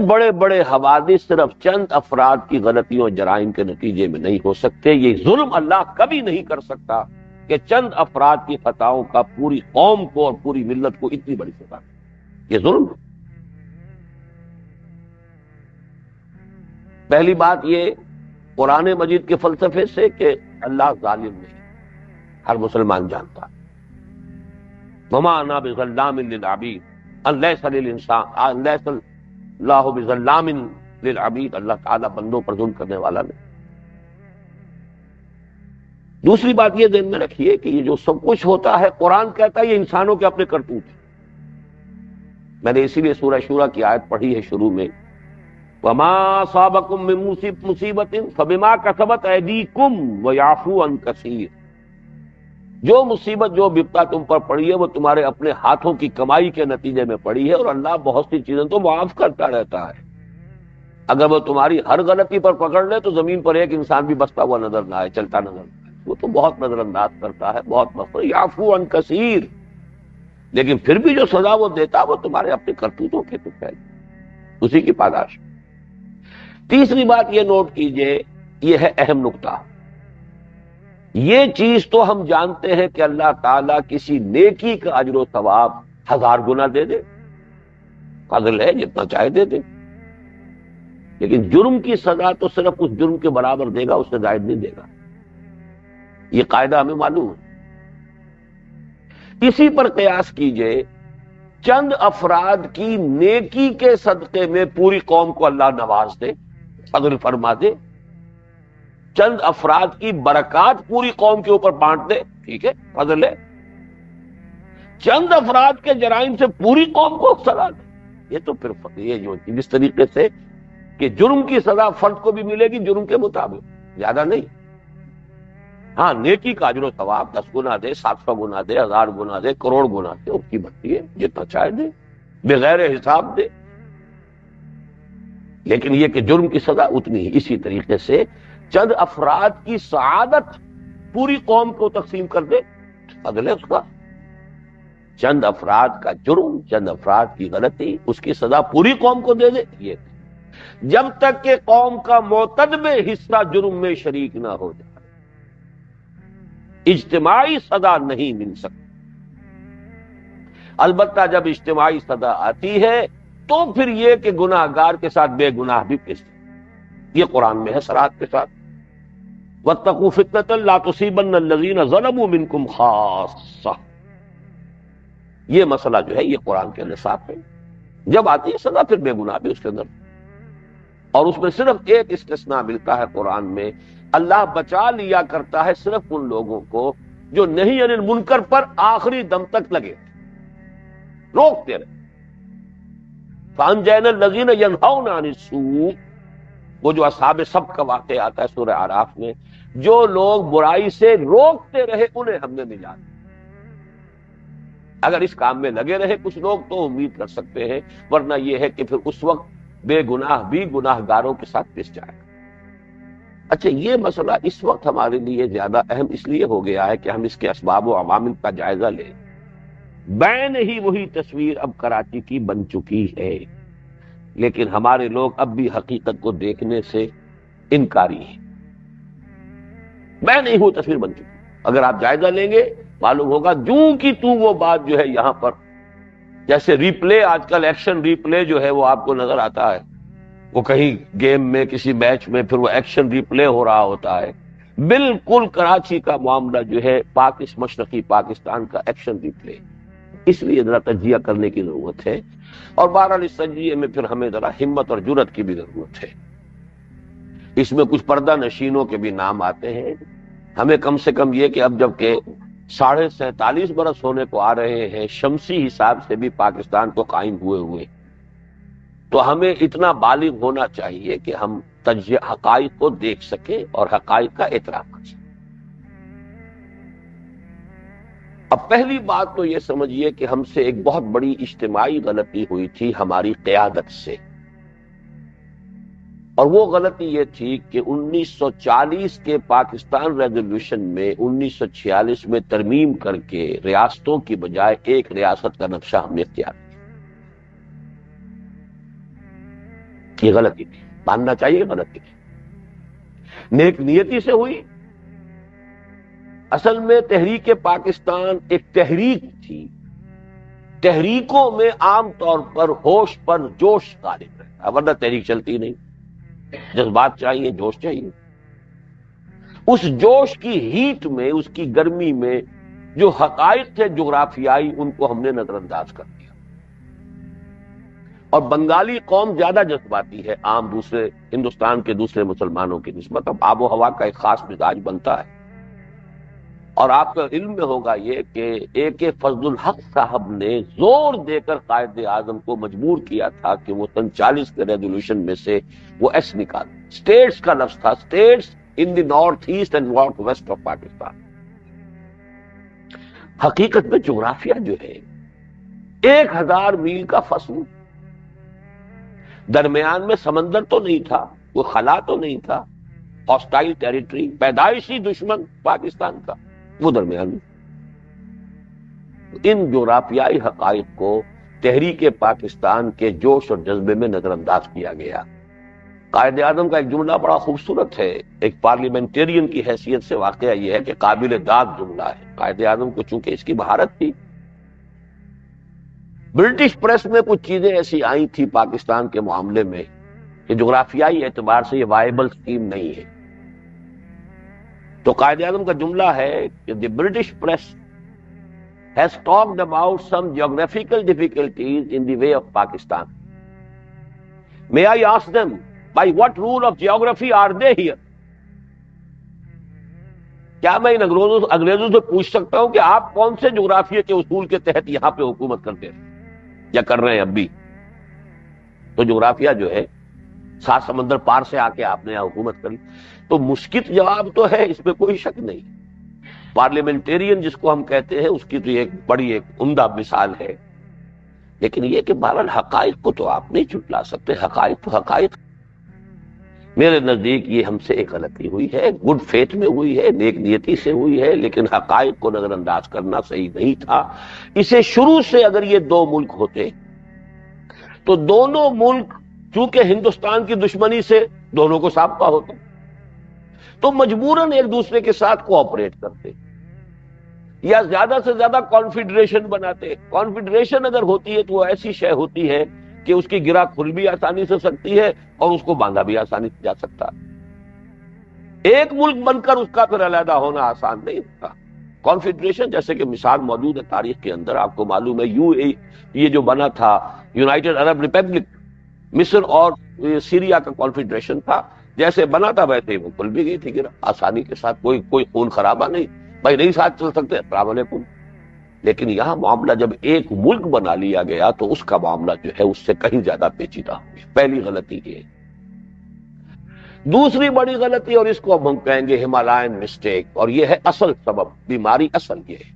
بڑے بڑے حوادث صرف چند افراد کی غلطیوں اور جرائم کے نتیجے میں نہیں ہو سکتے. یہ ظلم اللہ کبھی نہیں کر سکتا کہ چند افراد کی خطاؤں کا پوری قوم کو اور پوری ملت کو اتنی بڑی سزا. یہ ظلم. پہلی بات یہ قرآن مجید کے فلسفے سے کہ اللہ ظالم نہیں، ہر مسلمان جانتا. وما انا بظلام للعبید ان لیس اللہ بظلام للعبید، اللہ تعالیٰ بندوں پر ظلم کرنے والا نہیں. دوسری بات یہ ذہن میں رکھیے کہ یہ جو سب کچھ ہوتا ہے قرآن کہتا ہے یہ انسانوں کے اپنے کرتوت ہیں. میں نے اسی لیے سورہ شورى کی آیت پڑھی ہے شروع میں، وما اصابکم من مصیبت فبما کسبت ایدیکم ویعفو عن کثیر. جو مصیبت جو بپتا تم پر پڑی ہے وہ تمہارے اپنے ہاتھوں کی کمائی کے نتیجے میں پڑی ہے، اور اللہ بہت سی چیزیں تو معاف کرتا رہتا ہے. اگر وہ تمہاری ہر غلطی پر پکڑ لے تو زمین پر ایک انسان بھی بستا ہوا نظر نہ آئے، چلتا نظر نہ آئے. وہ تو بہت نظر انداز کرتا ہے، بہت مغفر، یعفو عن کثیر. لیکن پھر بھی جو سزا وہ دیتا وہ تمہارے اپنے کرتوتوں کے تو ہے، اسی کی پاداش. تیسری بات یہ نوٹ کیجئے، یہ ہے اہم نقطہ. یہ چیز تو ہم جانتے ہیں کہ اللہ تعالیٰ کسی نیکی کا اجر و ثواب 1000 گنا دے دے، فضل ہے جتنا چاہے دے دے. لیکن جرم کی سزا تو صرف اس جرم کے برابر دے گا، اس سے زائد نہیں دے گا. یہ قاعدہ ہمیں معلوم ہے. اسی پر قیاس کیجئے، چند افراد کی نیکی کے صدقے میں پوری قوم کو اللہ نواز دے، فضل فرما دے. چند افراد کی برکات پوری قوم کے اوپر بانٹ دے، ٹھیک ہے، فضل ہے. چند افراد کے جرائم سے پوری قوم کو سزا دے، یہ تو پھر یہ جو اس طریقے سے کہ جرم کی سزا فرد کو بھی ملے گی جرم کے مطابق، زیادہ نہیں. ہاں نیکی کا اجر و ثواب 10 گنا دے، 700 گنا دے، 1000 گنا دے، کروڑ گنا دے، اس کی بڑھتی ہے، جتنا چاہے دے، بغیر حساب دے. لیکن یہ کہ جرم کی سزا اتنی ہی. اسی طریقے سے چند افراد کی سعادت پوری قوم کو تقسیم کر دے، عدل ہے اس کا. چند افراد کا جرم، چند افراد کی غلطی، اس کی سزا پوری قوم کو دے دے. یہ جب تک کہ قوم کا معتدب حصہ جرم میں شریک نہ ہو جائے اجتماعی سزا نہیں مل سکتی. البتہ جب اجتماعی سزا آتی ہے تو پھر یہ کہ گناہ گار کے ساتھ بے گناہ بھی پیش. یہ قرآن میں ہے صراحت کے ساتھ، وَاتَّقُوا فِتْنَةً لَا تُصِيبَنَّ الَّذِينَ ظَلَمُوا مِنْكُمْ خَاصَّةً. یہ مسئلہ جو ہے یہ قرآن کے اندر صاف ہے. جب آتی ہے سزا پھر بے گناہ بھی اس کے اندر. اور اس میں صرف ایک استثناء ملتا ہے قرآن میں، اللہ بچا لیا کرتا ہے صرف ان لوگوں کو جو نہی عن المنکر پر آخری دم تک لگے، روکتے رہے. فَأَنْجَيْنَا الَّذِينَ يَنْهَوْنَ عَنِ السُّوءِ، وہ جو اصحاب سبت کا واقعہ آتا ہے سورہ اعراف میں، جو لوگ برائی سے روکتے رہے انہیں ہم نے نجات دی. اگر اس کام میں لگے رہے کچھ لوگ تو امید کر سکتے ہیں، ورنہ یہ ہے کہ پھر اس وقت بے گناہ بھی گناہ گاروں کے ساتھ پس جائے گا. اچھا یہ مسئلہ اس وقت ہمارے لیے زیادہ اہم اس لیے ہو گیا ہے کہ ہم اس کے اسباب و عوامل کا جائزہ لیں. بین ہی وہی تصویر اب کراچی کی بن چکی ہے، لیکن ہمارے لوگ اب بھی حقیقت کو دیکھنے سے انکاری ہیں. بین ہی وہ تصویر بن چکی. اگر آپ جائزہ لیں گے معلوم ہوگا جوں کی تو وہ بات جو ہے یہاں پر، جیسے ریپلے آج کل ایکشن ریپلے جو ہے وہ آپ کو نظر آتا ہے، وہ کہیں گیم میں کسی میچ میں پھر وہ ایکشن ریپلے ہو رہا ہوتا ہے. بالکل کراچی کا معاملہ جو ہے مشرقی پاکستان کا ایکشن ریپلے. اس لیے ذرا تجزیہ کرنے کی ضرورت ہے، اور بہرحال اس تجزیے میں پھر ہمیں ذرا ہمت اور جرأت کی بھی ضرورت ہے. اس میں کچھ پردہ نشینوں کے بھی نام آتے ہیں. ہمیں کم سے کم یہ کہ اب جب کہ 47.5 برس ہونے کو آ رہے ہیں شمسی حساب سے بھی پاکستان کو قائم ہوئے، تو ہمیں اتنا بالغ ہونا چاہیے کہ ہم تجزیہ حقائق کو دیکھ سکیں اور حقائق کا اعتراف کر سکیں. اب پہلی بات تو یہ سمجھیے کہ ہم سے ایک بہت بڑی اجتماعی غلطی ہوئی تھی ہماری قیادت سے، اور وہ غلطی یہ تھی کہ 1940 کے پاکستان ریزولوشن میں 1946 میں ترمیم کر کے ریاستوں کی بجائے ایک ریاست کا نقشہ ہم نے اختیار کیا. یہ غلطی تھی، ماننا چاہیے غلطی تھی۔ نیک نیتی سے ہوئی، اصل میں تحریک پاکستان ایک تحریک تھی، تحریکوں میں عام طور پر ہوش پر جوش غالب رہتا، ورنہ تحریک چلتی نہیں، جذبات چاہیے، جوش چاہیے۔ اس جوش کی ہیٹ میں، اس کی گرمی میں جو حقائق تھے جغرافیائی، ان کو ہم نے نظر انداز کر دیا۔ اور بنگالی قوم زیادہ جذباتی ہے عام دوسرے ہندوستان کے دوسرے مسلمانوں کی نسبت، اب آب و ہوا کا ایک خاص مزاج بنتا ہے۔ اور آپ کا علم میں ہوگا یہ کہ AK فضل الحق صاحب نے زور دے کر قائد اعظم کو مجبور کیا تھا کہ وہ 40 کے ریزولوشن میں سے وہ ایس نکال، اسٹیٹس کا لفظ تھا، states in the north east and north west of Pakistan. حقیقت میں جغرافیہ جو ہے 1000 میل کا فصل، درمیان میں سمندر تو نہیں تھا، کوئی خلا تو نہیں تھا، ہاسٹائل ٹیریٹری، پیدائشی دشمن پاکستان کا وہ درمیان میں۔ ان جغرافیائی حقائق کو تحریک پاکستان کے جوش اور جذبے میں نظر انداز کیا گیا۔ قائد اعظم کا ایک جملہ بڑا خوبصورت ہے، ایک پارلیمنٹرین کی حیثیت سے واقعہ یہ ہے کہ قابل داد جملہ ہے۔ قائد اعظم کو چونکہ اس کی مہارت تھی، برٹش پریس میں کچھ چیزیں ایسی آئی تھی پاکستان کے معاملے میں کہ جغرافیائی اعتبار سے یہ وائبل سکیم نہیں ہے، تو قائد اعظم کا جملہ ہے کہ the British press has talked about some geographical difficulties in the way of Pakistan. May I ask them, by what rule of geography are they here? کیا میں ان انگریزوں سے پوچھ سکتا ہوں کہ آپ کون سے جغرافیہ کے اصول کے تحت یہاں پہ حکومت کرتے ہیں یا کر رہے ہیں اب بھی؟ تو جغرافیہ جو ہے 7 سمندر پار سے آ کے آپ نے یہاں حکومت کری، تو مشکل جواب تو ہے، اس میں کوئی شک نہیں۔ پارلیمنٹرین جس کو ہم کہتے ہیں اس کی تو ایک بڑی ایک عمدہ مثال ہے، لیکن یہ کہ بہرحال حقائق کو تو آپ نہیں جھٹلا سکتے، حقائق تو حقائق۔ میرے نزدیک یہ ہم سے ایک غلطی ہوئی ہے، گڈ فیتھ میں ہوئی ہے، نیک نیتی سے ہوئی ہے، لیکن حقائق کو نظر انداز کرنا صحیح نہیں تھا۔ اسے شروع سے اگر یہ 2 ملک ہوتے تو دونوں ملک چونکہ ہندوستان کی دشمنی سے دونوں کو سابقہ ہوتا، تو مجبوراً ایک دوسرے کے ساتھ کوآپریٹ کرتے یا زیادہ سے زیادہ کانفیڈریشن بناتے۔ کانفیڈریشن اگر ہوتی ہے تو وہ ایسی شے ہوتی ہے کہ اس کی گرہ کھل بھی آسانی سے سکتی ہے اور اس کو باندھا بھی آسانی سے جا سکتا ہے۔ ایک ملک بن کر اس کا پھر علیحدہ ہونا آسان نہیں ہوتا۔ کانفیڈریشن جیسے کہ مثال موجود ہے تاریخ کے اندر، آپ کو معلوم ہے یہ جو بنا تھا یونائٹڈ عرب ریپبلک، مصر اور سیریا کا کانفیڈریشن تھا، جیسے بنا تھا ویسے ہی وہ کھل بھی گئی تھی گرہ آسانی کے ساتھ، کوئی خون خرابہ نہیں، بھائی نہیں ساتھ چل سکتے، السلام علیکم۔ لیکن یہاں معاملہ جب ایک ملک بنا لیا گیا تو اس کا معاملہ جو ہے اس سے کہیں زیادہ پیچیدہ ہو گیا۔ پہلی غلطی یہ۔ دوسری بڑی غلطی، اور اس کو اب ہم کہیں گے ہمالائن مسٹیک، اور یہ ہے اصل سبب، بیماری اصل یہ ہے۔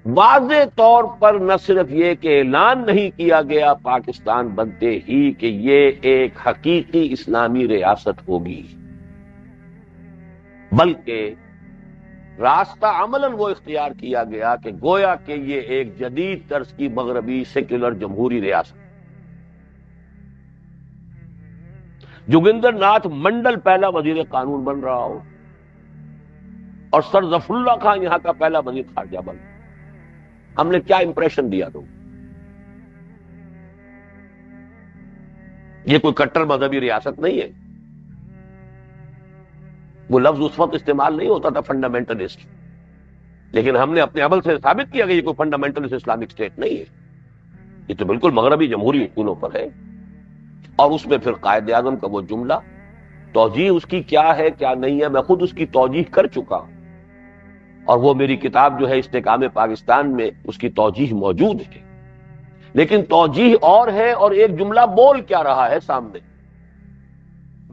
واضح طور پر نہ صرف یہ کہ اعلان نہیں کیا گیا پاکستان بنتے ہی کہ یہ ایک حقیقی اسلامی ریاست ہوگی، بلکہ راستہ عملاً وہ اختیار کیا گیا کہ گویا کہ یہ ایک جدید طرز کی مغربی سیکولر جمہوری ریاست۔ جوگندر ناتھ منڈل پہلا وزیر قانون بن رہا ہو اور سر ظفر اللہ خان یہاں کا پہلا وزیر خارجہ بن رہا، ہم نے کیا امپریشن دیا؟ تو یہ کوئی کٹر مذہبی ریاست نہیں ہے، وہ لفظ اس وقت استعمال نہیں ہوتا تھا فنڈامنٹلسٹ، لیکن ہم نے اپنے عمل سے ثابت کیا کہ یہ کوئی فنڈامنٹلسٹ اسلامک اسٹیٹ نہیں ہے، یہ تو بالکل مغربی جمہوری اصولوں پر ہے۔ اور اس میں پھر قائد اعظم کا وہ جملہ، توجیہ اس کی کیا ہے کیا نہیں ہے، میں خود اس کی توجیہ کر چکا ہوں، اور وہ میری کتاب جو ہے استحکام پاکستان میں اس کی توجیہ موجود ہے، لیکن توجیہ اور ہے اور ایک جملہ بول کیا رہا ہے سامنے۔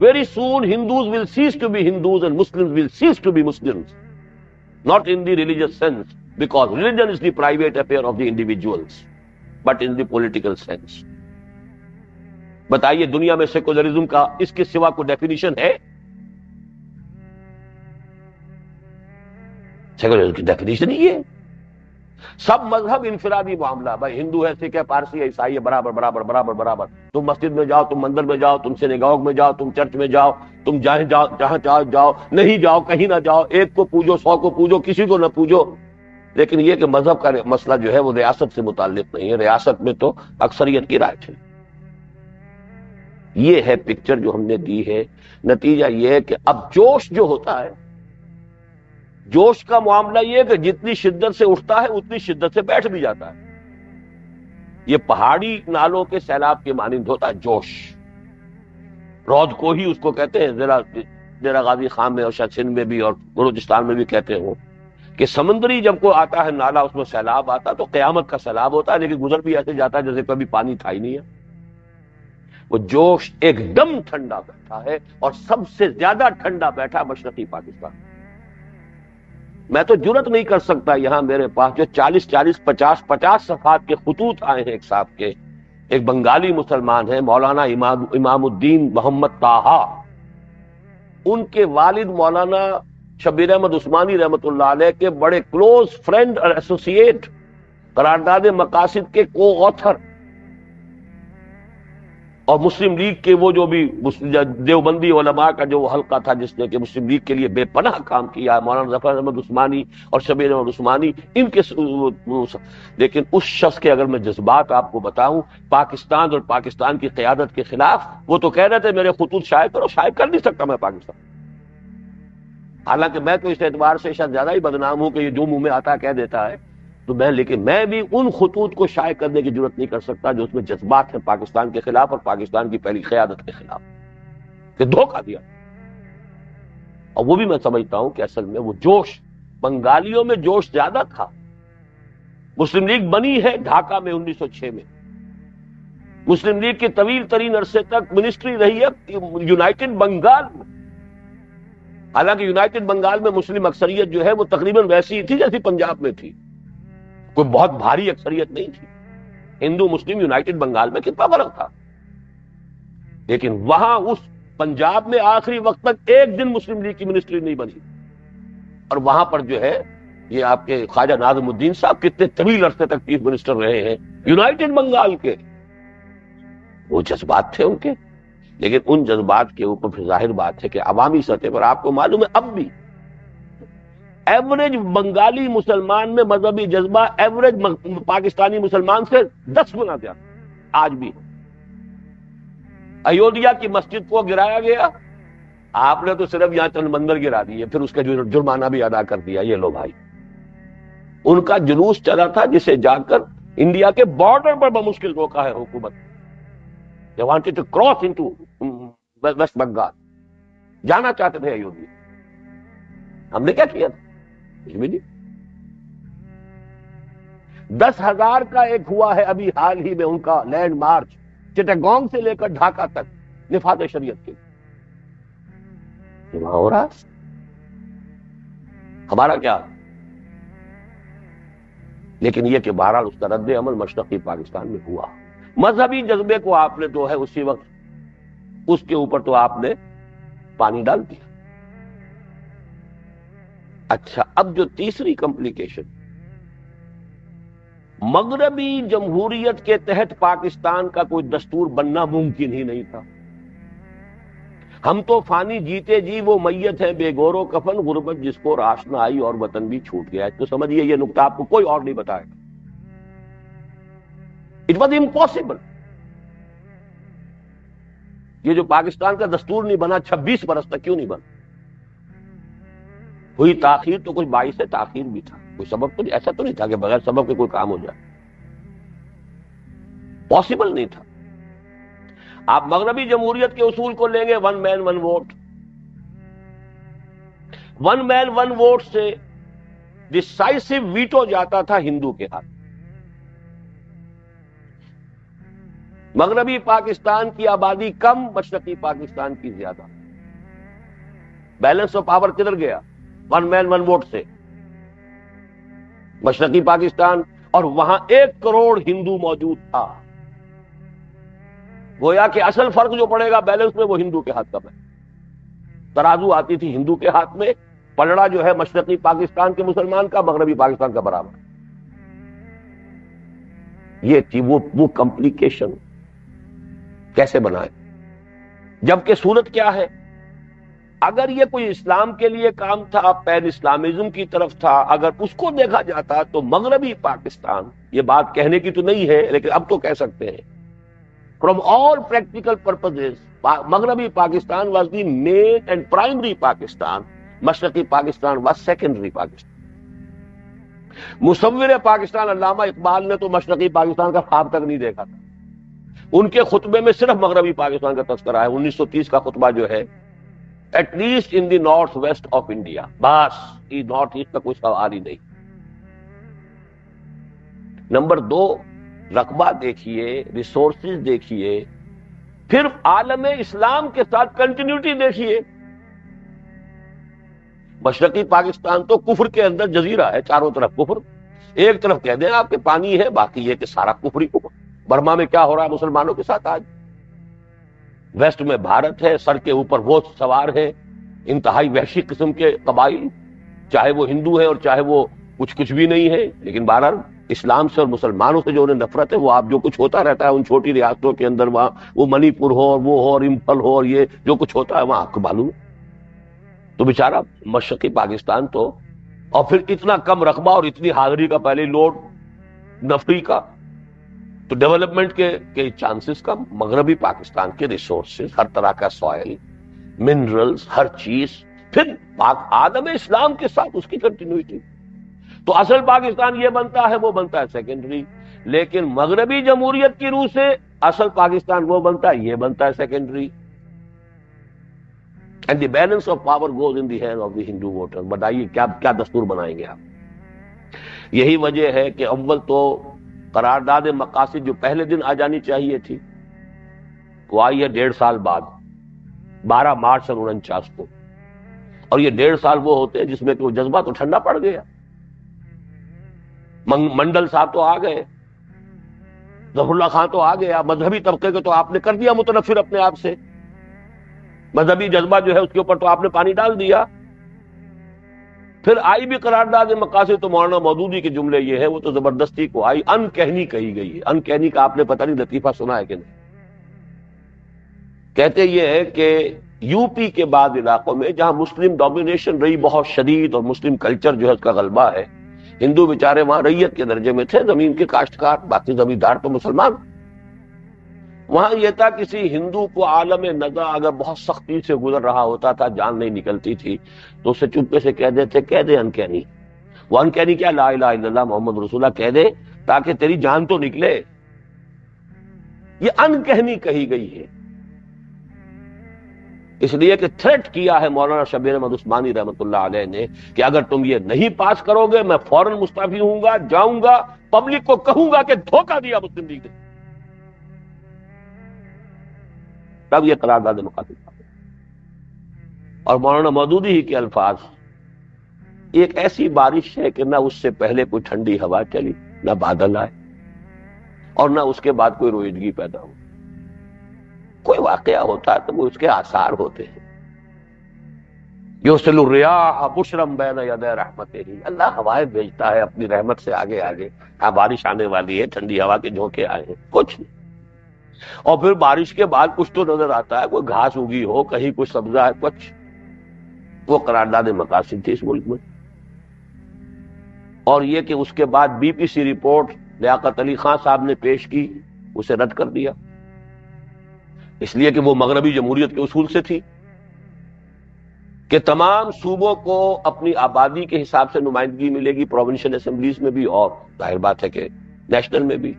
Very soon Hindus will cease to be Hindus and Muslims will cease to be Muslims, not in the religious sense, because religion is the private affair of the individuals, but in the political sense. بتائیے دنیا میں secularism کا اس کے سوا کوئی definition ہے؟ Secularism کی definition ہی ہے سب مذہب انفرادی معاملہ، بھائی ہندو ہے، سکھ ہے، پارسی ہے، عیسائی ہے، برابر برابر برابر برابر. تم مسجد میں جاؤ، تم مندر میں جاؤ، تم سینیگوگ میں جاؤ، تم چرچ میں جاؤ، تم جہاں چاہو جاؤ، نہیں جاؤ کہیں نہ جاؤ، ایک کو پوجو، 100 کو پوجو، کسی کو نہ پوجو. لیکن یہ کہ مذہب کا مسئلہ جو ہے وہ ریاست سے متعلق نہیں ہے، ریاست میں تو اکثریت کی رائے ہے. یہ ہے پکچر جو ہم نے دی ہے. نتیجہ یہ ہے کہ اب جوش جو ہوتا ہے، جوش کا معاملہ یہ ہے کہ جتنی شدت سے اٹھتا ہے اتنی شدت سے بیٹھ بھی جاتا ہے. یہ پہاڑی نالوں کے سیلاب کے مانند ہوتا ہے جوش. رود کو ہی اس کو کہتے ہیں، ذرا غازی خان میں اور شاید سندھ میں بھی اور بلوچستان میں بھی کہتے ہو کہ سمندری جب کو آتا ہے نالا، اس میں سیلاب آتا ہے تو قیامت کا سیلاب ہوتا ہے، لیکن گزر بھی ایسے جاتا ہے جیسے کبھی پانی تھا ہی نہیں ہے. وہ جوش ایک دم ٹھنڈا بیٹھا ہے، اور سب سے زیادہ ٹھنڈا بیٹھا مشرقی پاکستان. میں تو جرت نہیں کر سکتا، یہاں میرے پاس جو 50 صفحات کے خطوط آئے ہیں ایک صاحب کے، ایک بنگالی مسلمان ہیں مولانا امام الدین محمد طاہا، ان کے والد مولانا شبیر احمد عثمانی رحمۃ اللہ علیہ کے بڑے کلوز فرینڈ اور ایسوسیٹ، قرارداد مقاصد کے کو آتھر، اور مسلم لیگ کے وہ جو بھی دیوبندی علماء کا جو حلقہ تھا جس نے کہ مسلم لیگ کے لیے بے پناہ کام کیا، مولانا ظفر احمد عثمانی اور شبیر احمد عثمانی، ان کے لیکن اس شخص کے اگر میں جذبات آپ کو بتاؤں پاکستان اور پاکستان کی قیادت کے خلاف، وہ تو کہہ رہے تھے میرے خطوط شائع کرو. شائع کر نہیں سکتا میں پاکستان، حالانکہ میں تو اس اعتبار سے شاید زیادہ ہی بدنام ہوں کہ یہ جو منہ میں آتا کہہ دیتا ہے. تو لیکن میں بھی ان خطوط کو شائع کرنے کی ضرورت نہیں کر سکتا جو اس میں جذبات ہیں پاکستان کے خلاف اور پاکستان کی پہلی قیادت کے خلاف، کہ دھوکہ دیا. اور وہ بھی میں سمجھتا ہوں کہ اصل میں وہ جوش، بنگالیوں میں جوش زیادہ تھا. مسلم لیگ بنی ہے ڈھاکہ میں 1906 میں، مسلم لیگ کی طویل ترین عرصے تک منسٹری رہی ہے یونائٹڈ بنگال میں. حالانکہ یونائٹڈ بنگال میں مسلم اکثریت جو ہے وہ تقریباً ویسی ہی تھی جیسی پنجاب میں تھی، کوئی بہت بھاری اکثریت نہیں تھی. ہندو مسلم یونائٹڈ بنگال میں کتنا فرق تھا، لیکن وہاں اس پنجاب میں آخری وقت تک ایک دن مسلم لیگ کی منسٹری نہیں بنی. اور وہاں پر جو ہے یہ آپ کے خواجہ ناظم الدین صاحب کتنے طویل عرصے تک چیف منسٹر رہے ہیں یونائٹڈ بنگال کے. وہ جذبات تھے ان کے، لیکن ان جذبات کے اوپر پھر ظاہر بات ہے کہ عوامی سطح پر آپ کو معلوم ہے اب بھی ایوریج بنگالی مسلمان میں مذہبی جذبہ ایوریج پاکستانی مسلمان سے 10 گنا زیادہ. آج بھی ایودھیا کی مسجد کو گرایا گیا، آپ نے تو صرف یہاں چند مندر گرا دیے، پھر اس کا جرمانہ بھی ادا کر دیا. یہ لو بھائی، ان کا جلوس چلا تھا جسے جا کر انڈیا کے بارڈر پر بمشکل روکا ہے حکومت. They wanted to cross into west Bengal, جانا چاہتے تھے ایودھیا. ہم نے کیا کیا تھا؟ کچھ بھی نہیں. 10,000 کا ایک ہوا ہے ابھی حال ہی میں ان کا لینڈ مارچ، چٹاگانگ سے لے کر ڈھاکہ تک نفاذ شریعت کے وہاں ہو رہا. ہمارا کیا؟ لیکن یہ کہ بہرحال اس کا رد عمل مشرقی پاکستان میں ہوا. مذہبی جذبے کو آپ نے تو ہے اسی وقت اس کے اوپر تو آپ نے پانی ڈال دیا. اچھا، اب جو تیسری کمپلیکیشن، مغربی جمہوریت کے تحت پاکستان کا کوئی دستور بننا ممکن ہی نہیں تھا. ہم تو فانی جیتے جی وہ میت ہے بے گور و کفن، غربت جس کو راش نہ آئی اور وطن بھی چھوٹ گیا. تو سمجھیے یہ نقطہ آپ کو کوئی اور نہیں بتائے گا. It was impossible. یہ جو پاکستان کا دستور نہیں بنا 26 برس تک، کیوں نہیں بنا؟ ہوئی تاخیر تو کچھ باعث تاخیر بھی تھا، کوئی سبب تو نہیں، ایسا تو نہیں تھا کہ بغیر سبب کے کوئی کام ہو جائے. پاسبل نہیں تھا. آپ مغربی جمہوریت کے اصول کو لیں گے، 1 مین 1 ووٹ. 1 مین 1 ووٹ سے ڈسائسو ویٹو جاتا تھا ہندو کے ہاتھ. مغربی پاکستان کی آبادی کم، مشرقی پاکستان کی زیادہ. بیلنس آف پاور کدھر گیا؟ 1 مین 1 ووٹ سے مشرقی پاکستان، اور وہاں 1 کروڑ ہندو موجود تھا. گویا کہ اصل فرق جو پڑے گا بیلنس میں وہ ہندو کے ہاتھ کا ہے. ترازو آتی تھی ہندو کے ہاتھ میں، پلڑا جو ہے مشرقی پاکستان کے مسلمان کا، مغربی پاکستان کا برابر. یہ تھی وہ کمپلیکیشن کیسے بنائے، جبکہ صورت کیا ہے؟ اگر یہ کوئی اسلام کے لیے کام تھا، پین اسلامزم کی طرف تھا، اگر اس کو دیکھا جاتا تو مغربی پاکستان، یہ بات کہنے کی تو نہیں ہے لیکن اب تو کہہ سکتے ہیں، فرام آل پریکٹیکل پرپزز مغربی Pakistan was the main and primary Pakistan, مشرقی پاکستان واز سیکنڈری پاکستان۔ مصور پاکستان علامہ اقبال نے تو مشرقی پاکستان کا خواب تک نہیں دیکھا تھا، ان کے خطبے میں صرف مغربی پاکستان کا تذکرہ ہے، 1930 کا خطبہ جو ہے، at least in the north west of India, بس یہ نارتھ ایسٹ کا کوئی سوال ہی نہیں۔ نمبر 2، رقبہ دیکھیے، ریسورسز دیکھیے، پھر عالم اسلام کے ساتھ کنٹینیوٹی دیکھیے۔ مشرقی پاکستان تو کفر کے اندر جزیرہ ہے، چاروں طرف کفر، ایک طرف کہہ دیں آپ کے پانی ہے، باقی یہ کہ سارا کفر ہی کفر۔ برما میں کیا ہو رہا ہے مسلمانوں کے ساتھ آج؟ ویسٹ میں بھارت ہے، سر کے اوپر وہ سوار ہے انتہائی وحشی قسم کے قبائل، چاہے وہ ہندو ہیں اور چاہے وہ کچھ بھی نہیں ہے، لیکن بہرحال اسلام سے اور مسلمانوں سے جو انہیں نفرت ہے، وہ آپ جو کچھ ہوتا رہتا ہے ان چھوٹی ریاستوں کے اندر، وہاں وہ منی پور ہو اور وہ ہو اور امپھل ہو اور یہ جو کچھ ہوتا ہے وہاں آپ کو معلوم ہے۔ تو بیچارہ مشرقی پاکستان تو، اور پھر اتنا کم رقبہ اور اتنی حاضری کا پہلے لوڈ نفری کا، تو ڈیولپمنٹ کے چانسز کا، مغربی پاکستان کے ریسورسز، ہر طرح کا سوائل، منرلز، ہر چیز، پھر عالم اسلام کے ساتھ اس کی کنٹینیوٹی، تو اصل پاکستان یہ بنتا ہے، وہ بنتا ہے سیکنڈری، لیکن مغربی جمہوریت کی روح سے اصل پاکستان وہ بنتا ہے، یہ بنتا ہے secondary, and the balance of power goes in the hand of the Hindu voter. بتائیے کیا دستور بنائیں گے آپ؟ یہی وجہ ہے کہ اول تو قرارداد مقاصد جو پہلے دن آ جانی چاہیے تھی، وہ آئی ہے 1.5 سال بعد، 12 مارچ 1949 کو، اور یہ 1.5 سال وہ ہوتے ہیں جس میں کہ وہ جذبہ تو ٹھنڈا پڑ گیا، منڈل صاحب تو آ گئے، ظفر اللہ خان تو آ گیا، مذہبی طبقے کو تو آپ نے کر دیا متنفر اپنے آپ سے، مذہبی جذبہ جو ہے اس کے اوپر تو آپ نے پانی ڈال دیا۔ پھر آئی بھی قرارداد مقاصد، تو مولانا مودودی کے جملے یہ ہیں، وہ تو زبردستی کو آئی، ان کہنی کہی گئی ہے۔ ان کہنی کا آپ نے پتہ نہیں لطیفہ سنا ہے کہ نہیں؟ کہتے یہ ہے کہ یو پی کے بعد علاقوں میں جہاں مسلم ڈومینیشن رہی بہت شدید اور مسلم کلچر جو ہے اس کا غلبہ ہے، ہندو بیچارے وہاں ریت کے درجے میں تھے، زمین کے کاشتکار، باقی زمیندار تو مسلمان۔ وہاں یہ تھا کسی ہندو کو عالم نزا اگر بہت سختی سے گزر رہا ہوتا تھا، جان نہیں نکلتی تھی، تو اسے چپکے سے کہہ دیتے، کہہ دے انکہنی۔ وہ انکہنی کیا؟ لا الہ الا اللہ محمد رسول اللہ کہہ دے تاکہ تیری جان تو نکلے۔ یہ انکہنی کہی گئی ہے، اس لیے کہ تھریٹ کیا ہے مولانا شبیر احمد عثمانی رحمۃ اللہ علیہ نے کہ اگر تم یہ نہیں پاس کرو گے میں فوراً مستعفی ہوں گا، جاؤں گا، پبلک کو کہوں گا کہ دھوکہ دیا مسلم لیگ نے۔ تب یہ قرارداد مقاصد، اور مولانا مودودی ہی کے الفاظ، ایک ایسی بارش ہے کہ نہ اس سے پہلے کوئی ٹھنڈی ہوا چلی، نہ بادل آئے، اور نہ اس کے بعد کوئی رویدگی پیدا ہو۔ کوئی واقعہ ہوتا ہے تو وہ اس کے آثار ہوتے ہیں۔ یرسل الریاح بشرا بین یدی رحمتہ، اللہ ہوائیں بھیجتا ہے اپنی رحمت سے آگے آگے، ہاں بارش آنے والی ہے، ٹھنڈی ہوا کے جھونکے آئے ہیں، کچھ نہیں، اور پھر بارش کے بعد کچھ تو نظر آتا ہے، کوئی گھاس اگی ہو، کہیں کچھ سبزہ ہے، کچھ۔ وہ قرارداد مقاصد تھی اس ملک میں، اور یہ کہ اس کے بعد بی پی سی رپورٹ لیاقت علی خان صاحب نے پیش کی، اسے رد کر دیا، اس لیے کہ وہ مغربی جمہوریت کے اصول سے تھی کہ تمام صوبوں کو اپنی آبادی کے حساب سے نمائندگی ملے گی، پروونشل اسمبلیز میں بھی، اور ظاہر بات ہے کہ نیشنل میں بھی،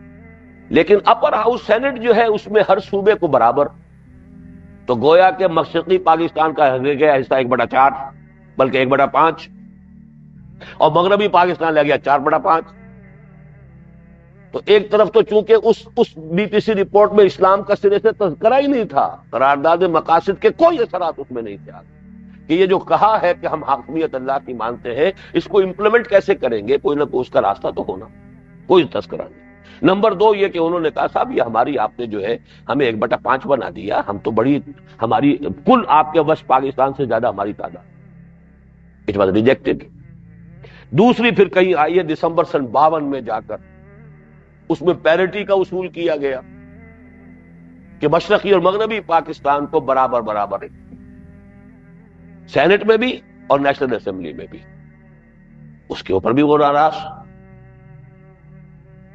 لیکن اپر ہاؤس سینٹ جو ہے اس میں ہر صوبے کو برابر۔ تو گویا کہ مشرقی پاکستان کا رہ گیا حصہ 1/4، بلکہ 1/5، اور مغربی پاکستان لے گیا 4/5۔ تو ایک طرف تو چونکہ اس بی پی سی رپورٹ میں اسلام کا سرے سے تذکرہ ہی نہیں تھا، قرارداد مقاصد کے کوئی اثرات اس میں نہیں تھے، کہ یہ جو کہا ہے کہ ہم حاکمیت اللہ کی مانتے ہیں، اس کو امپلیمنٹ کیسے کریں گے، کوئی نہ کوئی اس کا راستہ تو ہونا، کوئی تذکرہ نہیں۔ نمبر 2 یہ کہ انہوں نے کہا صاحب یہ ہماری، آپ نے جو ہے ہمیں 1/5 بنا دیا، ہم تو بڑی، ہماری کل آپ کے وش پاکستان سے زیادہ ہماری تعداد، اٹ واز ریجیکٹڈ۔ دوسری پھر کہیں آئی ہے دسمبر 52 میں جا کر اس میں پیرٹی کا اصول کیا گیا کہ مشرقی اور مغربی پاکستان کو برابر برابر ہے، سینٹ میں بھی اور نیشنل اسمبلی میں بھی. اس کے اوپر بھی وہ ناراض.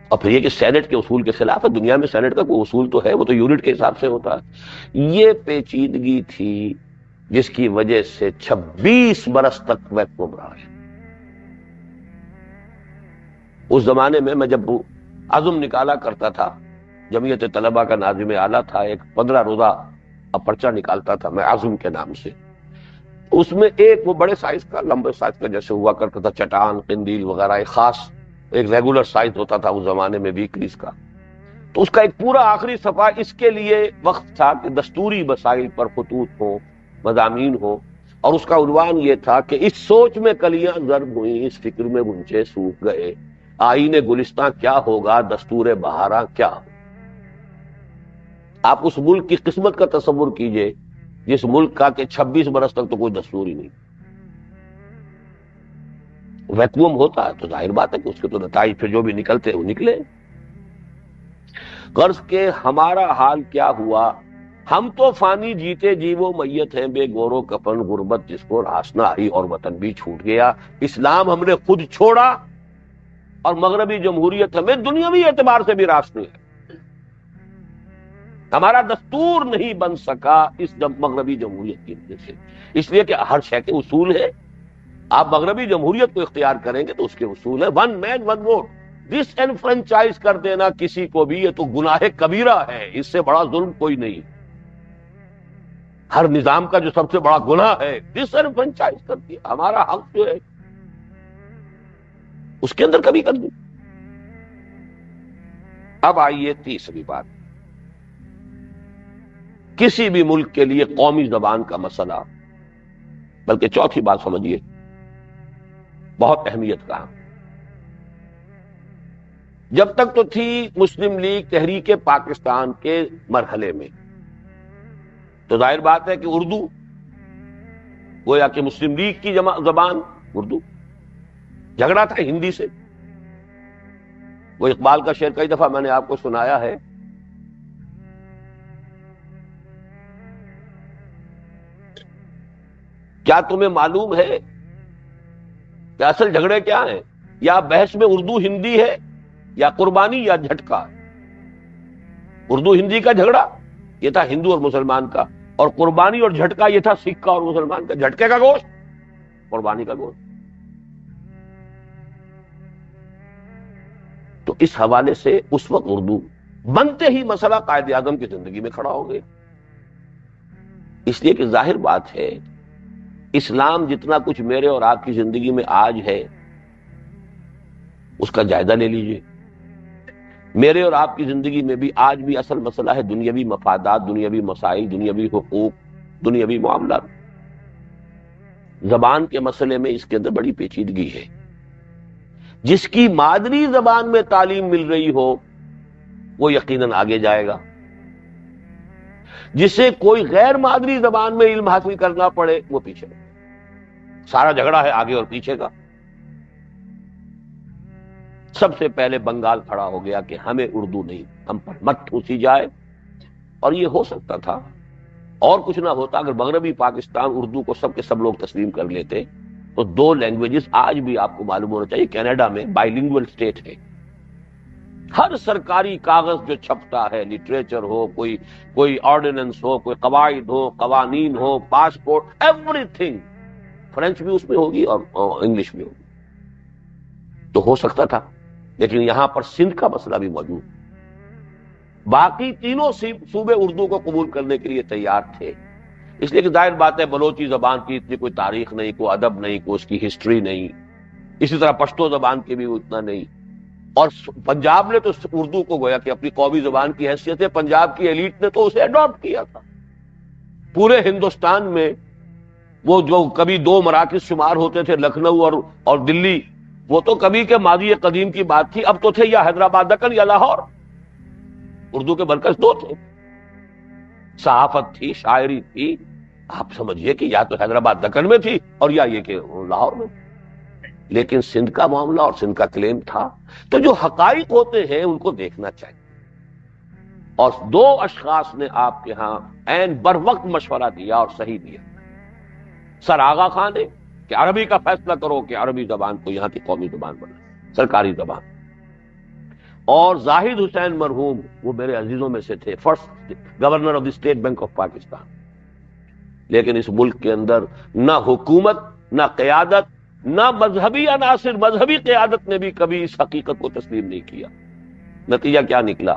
اور پھر یہ کہ سینٹ کے اصول کے خلاف ہے. دنیا میں سینٹ کا کوئی اصول تو ہے، وہ تو یونٹ کے حساب سے ہوتا ہے. یہ پیچیدگی تھی جس کی وجہ سے 26 برس تک ویکوم رہا ہے. اس زمانے میں جب عزم نکالا کرتا تھا، جمعیت طلبہ کا ناظم اعلیٰ تھا، ایک 15 روزہ پرچہ نکالتا تھا میں عزم کے نام سے. اس میں ایک وہ بڑے سائز کا، لمبے سائز کا جیسے ہوا کرتا تھا چٹان، قندیل وغیرہ، ایک خاص ایک ریگولر سائز ہوتا تھا اس زمانے میں ویکلیز کا. تو اس کا ایک پورا آخری صفحہ اس کے لیے وقت تھا کہ دستوری مسائل پر خطوط ہوں، مضامین ہوں، اور اس کا عنوان یہ تھا کہ اس سوچ میں کلیاں ضرب ہوئیں، اس فکر میں غنچے سوکھ گئے، آئین گلستاں کیا ہوگا، دستور بہاراں کیا ہو. آپ اس ملک کی قسمت کا تصور کیجئے جس ملک کا کہ 26 برس تک تو کوئی دستور ہی نہیں. ویکوم ہوتا ہے تو ظاہر بات ہے کہ اس کے تو نتائج پھر جو بھی نکلتے ہیں وہ نکلے. غرض کہ ہمارا حال کیا ہوا، ہم تو فانی جیتے جی وہ میت ہیں، بے گور و کفن غربت جس کو راس نہ آئی اور وطن بھی چھوٹ گیا. اسلام ہم نے خود چھوڑا اور مغربی جمہوریت ہمیں دنیاوی اعتبار سے بھی راس نہیں ہے. ہمارا دستور نہیں بن سکا اس مغربی جمہوریت کی وجہ سے، اس لیے کہ ہر شے کے اصول ہے. آپ مغربی جمہوریت کو اختیار کریں گے تو اس کے اصول ہے، ون مین ون ووٹ. ڈس انفرنچائز کر دینا کسی کو بھی یہ تو گناہ کبیرہ ہے، اس سے بڑا ظلم کوئی نہیں. ہر نظام کا جو سب سے بڑا گناہ ہے ڈس انفرنچائز کر دیا. ہمارا حق جو ہے اس کے اندر کبھی کر دوں. اب آئیے تیسری بات، کسی بھی ملک کے لیے قومی زبان کا مسئلہ، بلکہ چوتھی بات سمجھیے بہت اہمیت کا. جب تک تو تھی مسلم لیگ تحریک پاکستان کے مرحلے میں تو ظاہر بات ہے کہ اردو گویا کہ مسلم لیگ کی زبان اردو. جھگڑا تھا ہندی سے. وہ اقبال کا شعر کئی دفعہ میں نے آپ کو سنایا ہے، کیا تمہیں معلوم ہے کہ اصل جھگڑے کیا ہیں؟ یا بحث میں اردو ہندی ہے یا قربانی یا جھٹکا. اردو ہندی کا جھگڑا یہ تھا ہندو اور مسلمان کا، اور قربانی اور جھٹکا یہ تھا سکھ کا اور مسلمان کا. جھٹکے کا گوشت، قربانی کا گوشت. تو اس حوالے سے اس وقت اردو بنتے ہی مسئلہ قائد اعظم کی زندگی میں کھڑا ہو گیا. اس لیے کہ ظاہر بات ہے اسلام جتنا کچھ میرے اور آپ کی زندگی میں آج ہے اس کا جائزہ لے لیجئے. میرے اور آپ کی زندگی میں بھی آج بھی اصل مسئلہ ہے دنیاوی مفادات، دنیاوی مسائل، دنیاوی حقوق، دنیاوی معاملات. زبان کے مسئلے میں اس کے اندر بڑی پیچیدگی ہے. جس کی مادری زبان میں تعلیم مل رہی ہو وہ یقیناً آگے جائے گا. جسے کوئی غیر مادری زبان میں علم حاصل کرنا پڑے وہ پیچھے. سارا جھگڑا ہے آگے اور پیچھے کا. سب سے پہلے بنگال کھڑا ہو گیا کہ ہمیں اردو نہیں، ہم پر مت ٹھوسی جائے. اور یہ ہو سکتا تھا اور کچھ نہ ہوتا اگر مغربی پاکستان اردو کو سب کے سب لوگ تسلیم کر لیتے تو 2 لینگویجز آج بھی آپ کو معلوم ہونا چاہیے کینیڈا میں بائی لنگوئل اسٹیٹ ہے. ہر سرکاری کاغذ جو چھپتا ہے، لٹریچر ہو، کوئی آرڈیننس ہو، کوئی قواعد ہو، قوانین ہو، پاسپورٹ، ایوری تھنگ فرینچ بھی اس میں ہوگی اور انگلش بھی ہوگی. تو ہو سکتا تھا، لیکن یہاں پر سندھ کا مسئلہ بھی موجود. باقی تینوں صوبے اردو کو قبول کرنے کے لیے تیار تھے. اس لیے کہ ظاہر بات ہے بلوچی زبان کی اتنی کوئی تاریخ نہیں، کوئی ادب نہیں، کوئی اس کی ہسٹری نہیں. اسی طرح پشتو زبان کی بھی اتنا نہیں. اور پنجاب نے تو اردو کو گویا کہ اپنی قومی زبان کی حیثیت سے پنجاب کی ایلیٹ نے تو اسے اڈاپٹ کیا تھا. پورے ہندوستان میں وہ جو کبھی 2 مراکز شمار ہوتے تھے، لکھنؤ اور دلی، وہ تو کبھی کے ماضی قدیم کی بات تھی. اب تو تھے یا حیدرآباد دکن یا لاہور. اردو کے مرکز 2 تھے. صحافت تھی، شاعری تھی. آپ سمجھیے کہ یا تو حیدرآباد دکن میں تھی اور یا یہ کہ لاہور میں. لیکن سندھ کا معاملہ اور سندھ کا کلیم تھا. تو جو حقائق ہوتے ہیں ان کو دیکھنا چاہیے. اور دو اشخاص نے آپ کے ہاں عین بر وقت مشورہ دیا اور صحیح دیا. سر آغا خان نے کہ عربی کا فیصلہ کرو کہ عربی زبان کو یہاں کی قومی زبان بنا، سرکاری زبان. اور زاہد حسین مرحوم، وہ میرے عزیزوں میں سے تھے، first governor of the state bank of Pakistan. لیکن اس ملک کے اندر نہ حکومت، نہ قیادت، نہ مذہبی عناصر، مذہبی قیادت نے بھی کبھی اس حقیقت کو تسلیم نہیں کیا. نتیجہ کیا نکلا؟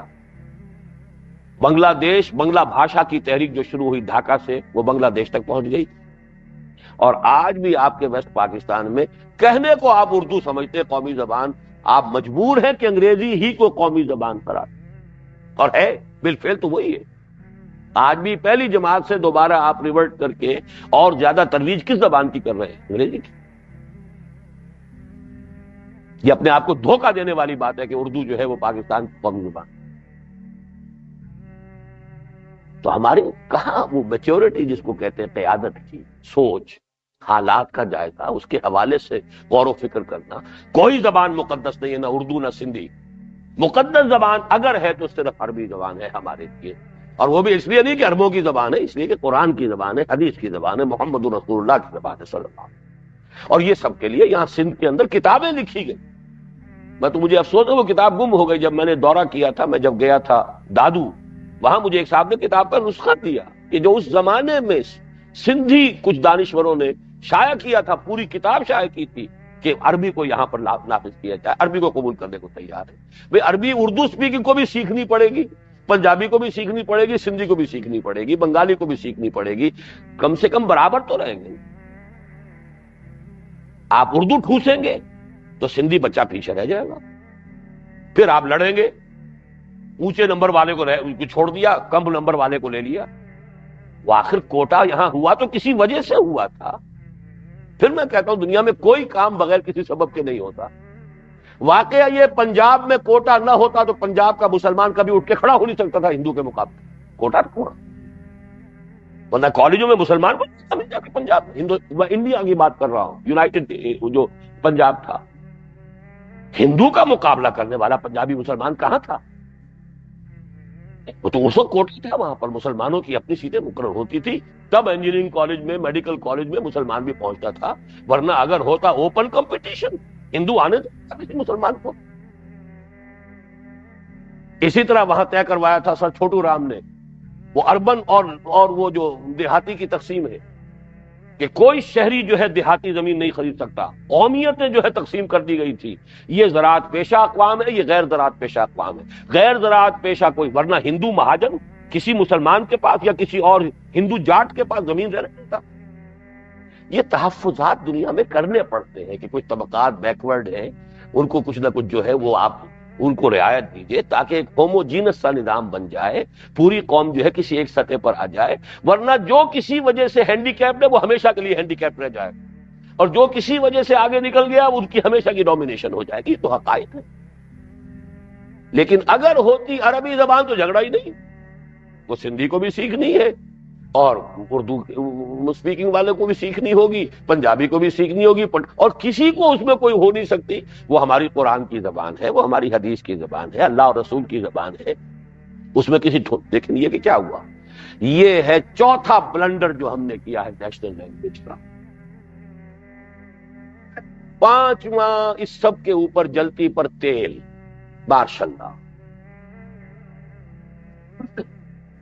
بنگلہ دیش، بنگلہ بھاشا کی تحریک جو شروع ہوئی ڈھاکہ سے، وہ بنگلہ دیش تک پہنچ گئی. اور آج بھی آپ کے ویسٹ پاکستان میں کہنے کو آپ اردو سمجھتے قومی زبان، آپ مجبور ہیں کہ انگریزی ہی کو قومی زبان قرار دیں. اور ہے بالفعل تو وہی ہے. آج بھی پہلی جماعت سے دوبارہ آپ ریورٹ کر کے اور زیادہ ترویج کس زبان کی کر رہے ہیں؟ انگریزی کی. یہ اپنے آپ کو دھوکہ دینے والی بات ہے کہ اردو جو ہے وہ پاکستان کی قومی زبان. تو ہماری کہاں وہ میچورٹی جس کو کہتے ہیں، قیادت کی سوچ، حالات کا جائزہ، اس کے حوالے سے غور و فکر کرنا. کوئی زبان مقدس نہیں ہے، نہ اردو نہ سندھی. مقدس زبان اگر ہے تو صرف عربی زبان ہے ہمارے لیے. اور وہ بھی اس لیے نہیں کہ عربوں کی زبان ہے، اس لیے کہ قرآن کی زبان ہے، حدیث کی زبان ہے، محمد رسول اللہ کی زبان ہے صلی اللہ علیہ وسلم. اور یہ سب کے لیے یہاں سندھ کے اندر کتابیں لکھی گئی. میں تو مجھے افسوس ہے وہ کتاب گم ہو گئی. جب میں نے دورہ کیا تھا، میں جب گیا تھا دادو، وہاں مجھے ایک صاحب نے کتاب پر نسخہ دیا کہ جو اس زمانے میں سندھی کچھ دانشوروں نے شائع کیا تھا، پوری کتاب شائع کی تھی کہ عربی کو یہاں پر نافذ کیا جائے، عربی کو قبول کرنے کو تیار ہے. بھئی عربی اردو سپیکنگ کو بھی سیکھنی پڑے گی، پنجابی کو بھی سیکھنی پڑے گی، سندھی کو بھی سیکھنی پڑے گی، بنگالی کو بھی سیکھنی پڑے گی. کم سے کم برابر تو رہیں گے. آپ اردو ٹھوسیں گے تو سندھی بچہ پیچھے رہ جائے گا. پھر آپ لڑیں گے، اونچے نمبر والے کو چھوڑ دیا، کم نمبر والے کو لے لیا. وہ آخر کوٹا یہاں ہوا تو کسی وجہ سے ہوا تھا. پھر میں کہتا ہوں دنیا میں کوئی کام بغیر کسی سبب کے نہیں ہوتا. واقعہ یہ پنجاب میں کوٹا نہ ہوتا تو پنجاب کا مسلمان کبھی اٹھ کے کھڑا ہو نہیں سکتا تھا ہندو کے مقابلے. کوٹا کیوں؟ ورنہ کالجوں میں مسلمان کو مل جاتے پنجاب میں. میں انڈیا کی بات کر رہا ہوں، یونائٹڈ جو پنجاب تھا، ہندو کا مقابلہ کرنے والا پنجابی مسلمان کہاں تھا؟ وہ تو اس وقت کوٹا تھا، وہاں پر مسلمانوں کی اپنی سیٹیں مقرر ہوتی تھی. تب انجینئرنگ کالج میں، میڈیکل کالج میں مسلمان بھی پہنچتا تھا. ورنہ اگر ہوتا اوپن کمپٹیشن، ہندو آنے دیتا کسی مسلمان کو. اسی طرح وہاں طے کروایا تھا سر چھوٹو رام نے، وہ اربن اور وہ جو دیہاتی کی تقسیم ہے کہ کوئی شہری جو ہے دیہاتی زمین نہیں خرید سکتا. قومیتیں جو ہے تقسیم کر دی گئی تھی، یہ زراعت پیشہ اقوام ہے، یہ غیر زراعت پیشہ اقوام ہے. غیر زراعت پیشہ کوئی، ورنہ ہندو مہاجن کسی مسلمان کے پاس یا کسی اور ہندو جاٹ کے پاس زمین رہ نہیں تھا. یہ تحفظات دنیا میں کرنے پڑتے ہیں کہ کچھ طبقات بیکورڈ ہیں، ان کو کچھ نہ کچھ جو ہے وہ آپ ان کو رعایت دیجئے تاکہ ایک ہوموجینس سا نظام بن جائے، پوری قوم جو ہے کسی ایک سطح پر آ جائے. ورنہ جو کسی وجہ سے ہینڈی کیپڈ ہے وہ ہمیشہ کے لیے ہینڈی کیپڈ رہ جائے، اور جو کسی وجہ سے آگے نکل گیا ان کی ہمیشہ کی ڈومینیشن ہو جائے گی. یہ تو حقائق ہے. لیکن اگر ہوتی عربی زبان تو جھگڑا ہی نہیں. وہ سندھی کو بھی سیکھنی ہے، اور اردو اسپیکنگ والے کو بھی سیکھنی ہوگی، پنجابی کو بھی سیکھنی ہوگی، اور کسی کو اس میں کوئی ہو نہیں سکتی. وہ ہماری قرآن کی زبان ہے، وہ ہماری حدیث کی زبان ہے، اللہ اور رسول کی زبان ہے. اس میں کسی لیکن یہ کہ کیا ہوا، یہ ہے چوتھا بلنڈر جو ہم نے کیا ہے نیشنل لینگویج کا. پانچواں اس سب کے اوپر جلتی پر تیل، ماشاء اللہ.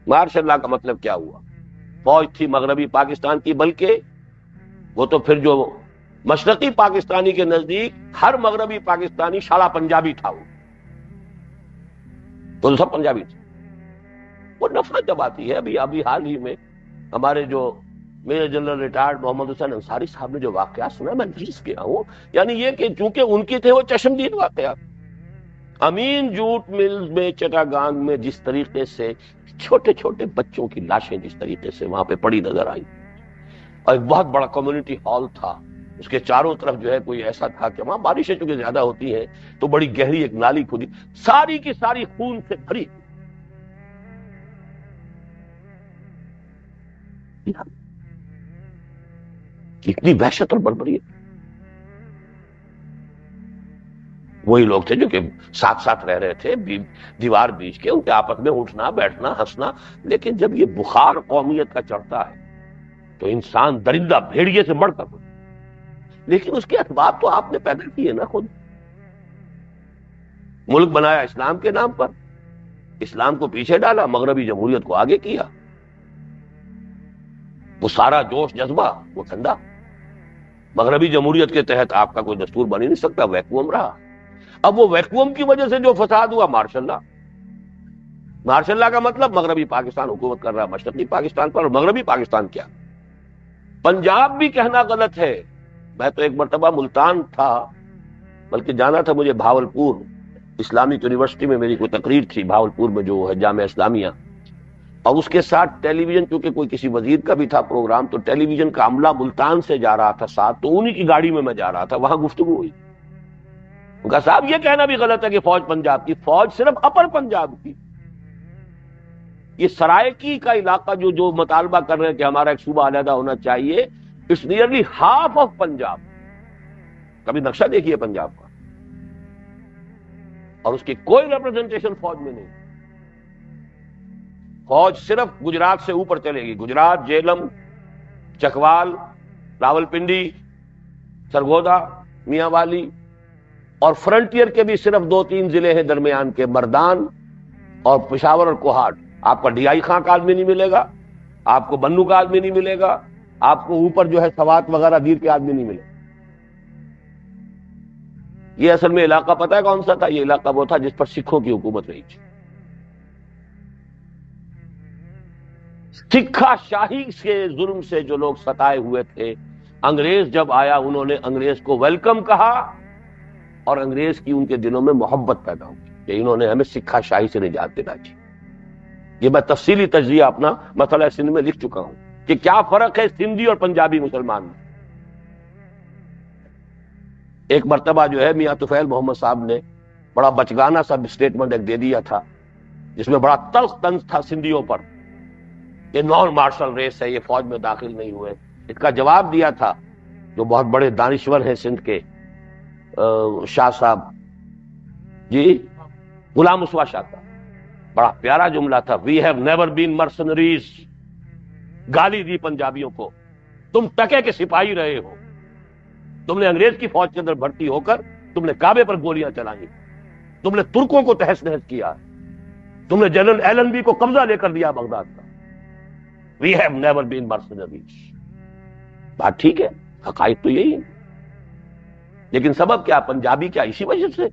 ماشاء اللہ کا مطلب کیا ہوا؟ فوج تھی مغربی پاکستان کی، بلکہ وہ تو پھر جو مشرقی پاکستانی کے نزدیک ہر مغربی پاکستانی شالا پنجابی تھا. وہ سب پنجابی تھے. وہ نفرت جب آتی ہے، ابھی حال ہی میں ہمارے جو میجر جنرل ریٹائرڈ محمد حسین انصاری صاحب نے جو واقعات سنا، میں نفیس گیا ہوں. یعنی یہ کہ چونکہ ان کے تھے وہ چشمدید واقعات. امین جوٹ ملز میں چٹاگانگ میں جس طریقے سے چھوٹے چھوٹے بچوں کی لاشیں جس طریقے سے وہاں پہ پڑی نظر آئی، اور ایک بہت بڑا کمیونٹی ہال تھا، اس کے چاروں طرف جو ہے کوئی ایسا تھا کہ وہاں بارشیں چونکہ زیادہ ہوتی ہیں تو بڑی گہری ایک نالی کھودی، ساری کی ساری خون سے بھری. اتنی وحشت اور بڑبڑی ہے. وہی لوگ تھے جو کہ ساتھ ساتھ رہ رہے تھے، دیوار بیچ کے، ان کے آپس میں اٹھنا بیٹھنا ہنسنا. لیکن جب یہ بخار قومیت کا چڑھتا ہے تو انسان درندہ بھیڑیے سے بڑھ کر. لیکن اس کے اسباب تو آپ نے پیدا کیے نا خود. ملک بنایا اسلام کے نام پر، اسلام کو پیچھے ڈالا، مغربی جمہوریت کو آگے کیا. وہ سارا جوش جذبہ وہ ٹھنڈا. مغربی جمہوریت کے تحت آپ کا کوئی دستور بن ہی نہیں سکتا، ویکوم رہا. اب وہ ویکوم کی وجہ سے جو فساد ہوا، مارشل لا. مارشل لا کا مطلب مغربی پاکستان حکومت کر رہا ہے مشرقی پاکستان پر، اور مغربی پاکستان کیا؟ پنجاب بھی کہنا غلط ہے. میں تو ایک مرتبہ ملتان تھا، بلکہ جانا تھا مجھے بھاولپور، اسلامک یونیورسٹی میں میری کوئی تقریر تھی بھاولپور میں جو ہے جامعہ اسلامیہ، اور اس کے ساتھ ٹیلی ویژن، کیونکہ کوئی کسی وزیر کا بھی تھا پروگرام، تو ٹیلی ویژن کا عملہ ملتان سے جا رہا تھا ساتھ، تو انہی کی گاڑی میں جا رہا تھا. وہاں گفتگو ہوئی. ان کا صاحب یہ کہنا بھی غلط ہے کہ فوج پنجاب کی، فوج صرف اپر پنجاب کی. یہ سرائکی کا علاقہ جو مطالبہ کر رہے ہیں کہ ہمارا ایک صوبہ علیحدہ ہونا چاہیے، it's nearly half of Punjab. کبھی نقشہ دیکھیے پنجاب کا، اور اس کی کوئی ریپرزنٹیشن فوج میں نہیں. فوج صرف گجرات سے اوپر چلے گی، گجرات، جیلم، چکوال، راولپنڈی، سرگودا، میاں والی، اور فرنٹیئر کے بھی صرف 2-3 ضلع ہیں درمیان کے، مردان اور پشاور اور کوہاٹ. آپ کا ڈی آئی خان کا آدمی نہیں ملے گا، آپ کو بنو کا آدمی نہیں ملے گا، آپ کو اوپر جو ہے سوات وغیرہ دیر کے آدمی نہیں ملے گا. یہ اصل میں علاقہ پتہ ہے کون سا تھا؟ یہ علاقہ وہ تھا جس پر سکھوں کی حکومت رہی تھی. سکھا شاہی کے ظلم سے جو لوگ ستائے ہوئے تھے، انگریز جب آیا انہوں نے انگریز کو ویلکم کہا، اور انگریز کی ان کے دلوں میں محبت پیدا ہوئی کہ انہوں نے ہمیں سکھا شاہی سے نجات دلائی. یہ میں تفصیلی تجزیہ اپنا مسئلہ سندھ میں لکھ چکا ہوں کہ کیا فرق ہے سندھی اور پنجابی مسلمان میں. ایک مرتبہ جو ہے میاں طفیل محمد صاحب نے بڑا بچگانہ سا اسٹیٹمنٹ ایک دے دیا تھا، جس میں بڑا تلخ طنز تھا سندھیوں پر. یہ نان مارشل ریس ہے، یہ فوج میں داخل نہیں ہوئے. اس کا جواب دیا تھا جو بہت بڑے دانشور ہیں سندھ کے، شاہ صاحب جی، غلام اسوا شاہ کا بڑا پیارا جملہ تھا، وی ہیو نیور بین مرسنریز. گالی دی پنجابیوں کو، تم ٹکے کے سپاہی رہے ہو، تم نے انگریز کی فوج کے اندر بھرتی ہو کر تم نے کعبے پر گولیاں چلائیں، تم نے ترکوں کو تہس نہس کیا، تم نے جنرل ایلن بی کو قبضہ لے کر دیا بغداد کا. We have never been mercenaries. بات ٹھیک ہے، حقائق تو یہی ہے. لیکن سبب کیا؟ پنجابی کیا اسی وجہ سے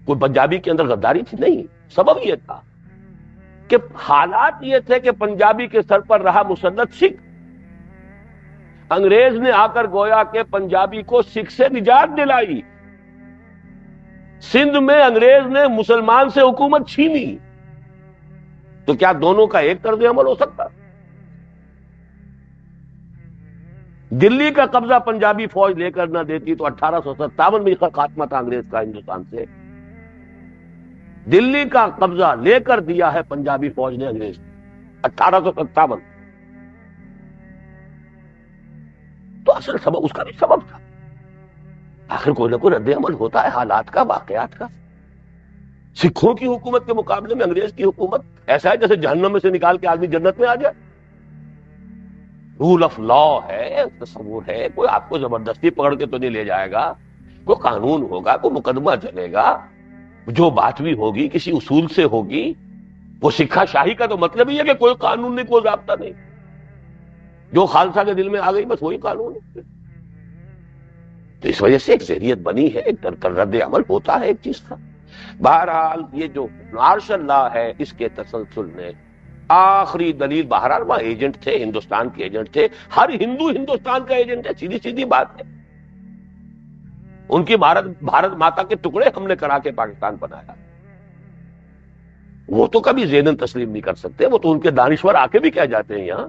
کوئی پنجابی کے اندر غداری تھی؟ نہیں. سبب یہ تھا کہ حالات یہ تھے کہ پنجابی کے سر پر رہا مسلط سکھ. انگریز نے آ کر گویا کہ پنجابی کو سکھ سے نجات دلائی. سندھ میں انگریز نے مسلمان سے حکومت چھینی. تو کیا دونوں کا ایک طرز عمل ہو سکتا؟ دلی کا قبضہ پنجابی فوج لے کر نہ دیتی تو 1857 میں خاتمہ تھا انگریز کا ہندوستان سے. دلی کا قبضہ لے کر دیا ہے پنجابی فوج نے انگریز 1857. تو اصل سبب اس کا بھی سبب تھا. آخر کوئی نہ کوئی رد عمل ہوتا ہے حالات کا، واقعات کا. سکھوں کی حکومت کے مقابلے میں انگریز کی حکومت ایسا ہے جیسے جہنم میں سے نکال کے آدمی جنت میں آ جائے. رول آف لا ہے، تصور ہے، کوئی آپ کو زبردستی پکڑ کے تو نہیں لے جائے گا. کوئی قانون ہوگا، کوئی مقدمہ چلے گا، جو بات بھی ہوگی کسی اصول سے ہوگی. وہ سکھا شاہی کا تو مطلب ہی ہے کہ کوئی قانون نہیں، کوئی ضابطہ نہیں، جو خالصہ کے دل میں آ گئی بس وہی قانون ہے. تو اس وجہ سے ایک ذہنیت بنی ہے، ایک رد عمل ہوتا ہے ایک چیز کا. بہرحال یہ جو مارشل لا ہے اس کے تسلسل میں آخری دلیل، بہرحال وہاں ایجنٹ تھے، ہندوستان کے ایجنٹ تھے. ہر ہندو ہندوستان کا ایجنٹ ہے، سیدھی سیدھی بات ہے. ان کی بھارت ماتا کے ٹکڑے ہم نے کرا کے پاکستان بنایا. وہ تو کبھی ذہناً تسلیم نہیں کر سکتے، وہ تو ان کے دانشور آ کے بھی کہہ جاتے ہیں یہاں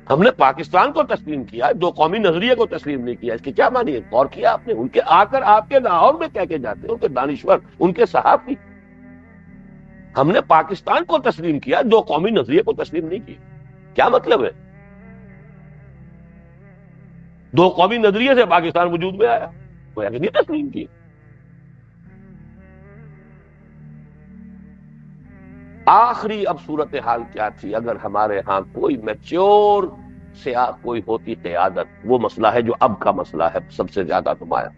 ہم نے پاکستان کو تسلیم کیا، دو قومی نظریے کو تسلیم نہیں کیا. اس کی کیا معنی ہے؟ غور کیا آپ نے؟ ان کے آ کر آپ کے لاہور میں کہہ کے جاتے ہیں ان کے دانشور، ان کے صحافی، ہم نے پاکستان کو تسلیم کیا، دو قومی نظریے کو تسلیم نہیں کیا. کیا مطلب ہے؟ دو قومی نظریے سے پاکستان وجود میں آیا، وہ نہیں تسلیم کیا. آخری اب صورتحال کیا تھی؟ اگر ہمارے ہاں کوئی میچور سیاہ کوئی ہوتی قیادت، وہ مسئلہ ہے جو اب کا مسئلہ ہے سب سے زیادہ نمایاں.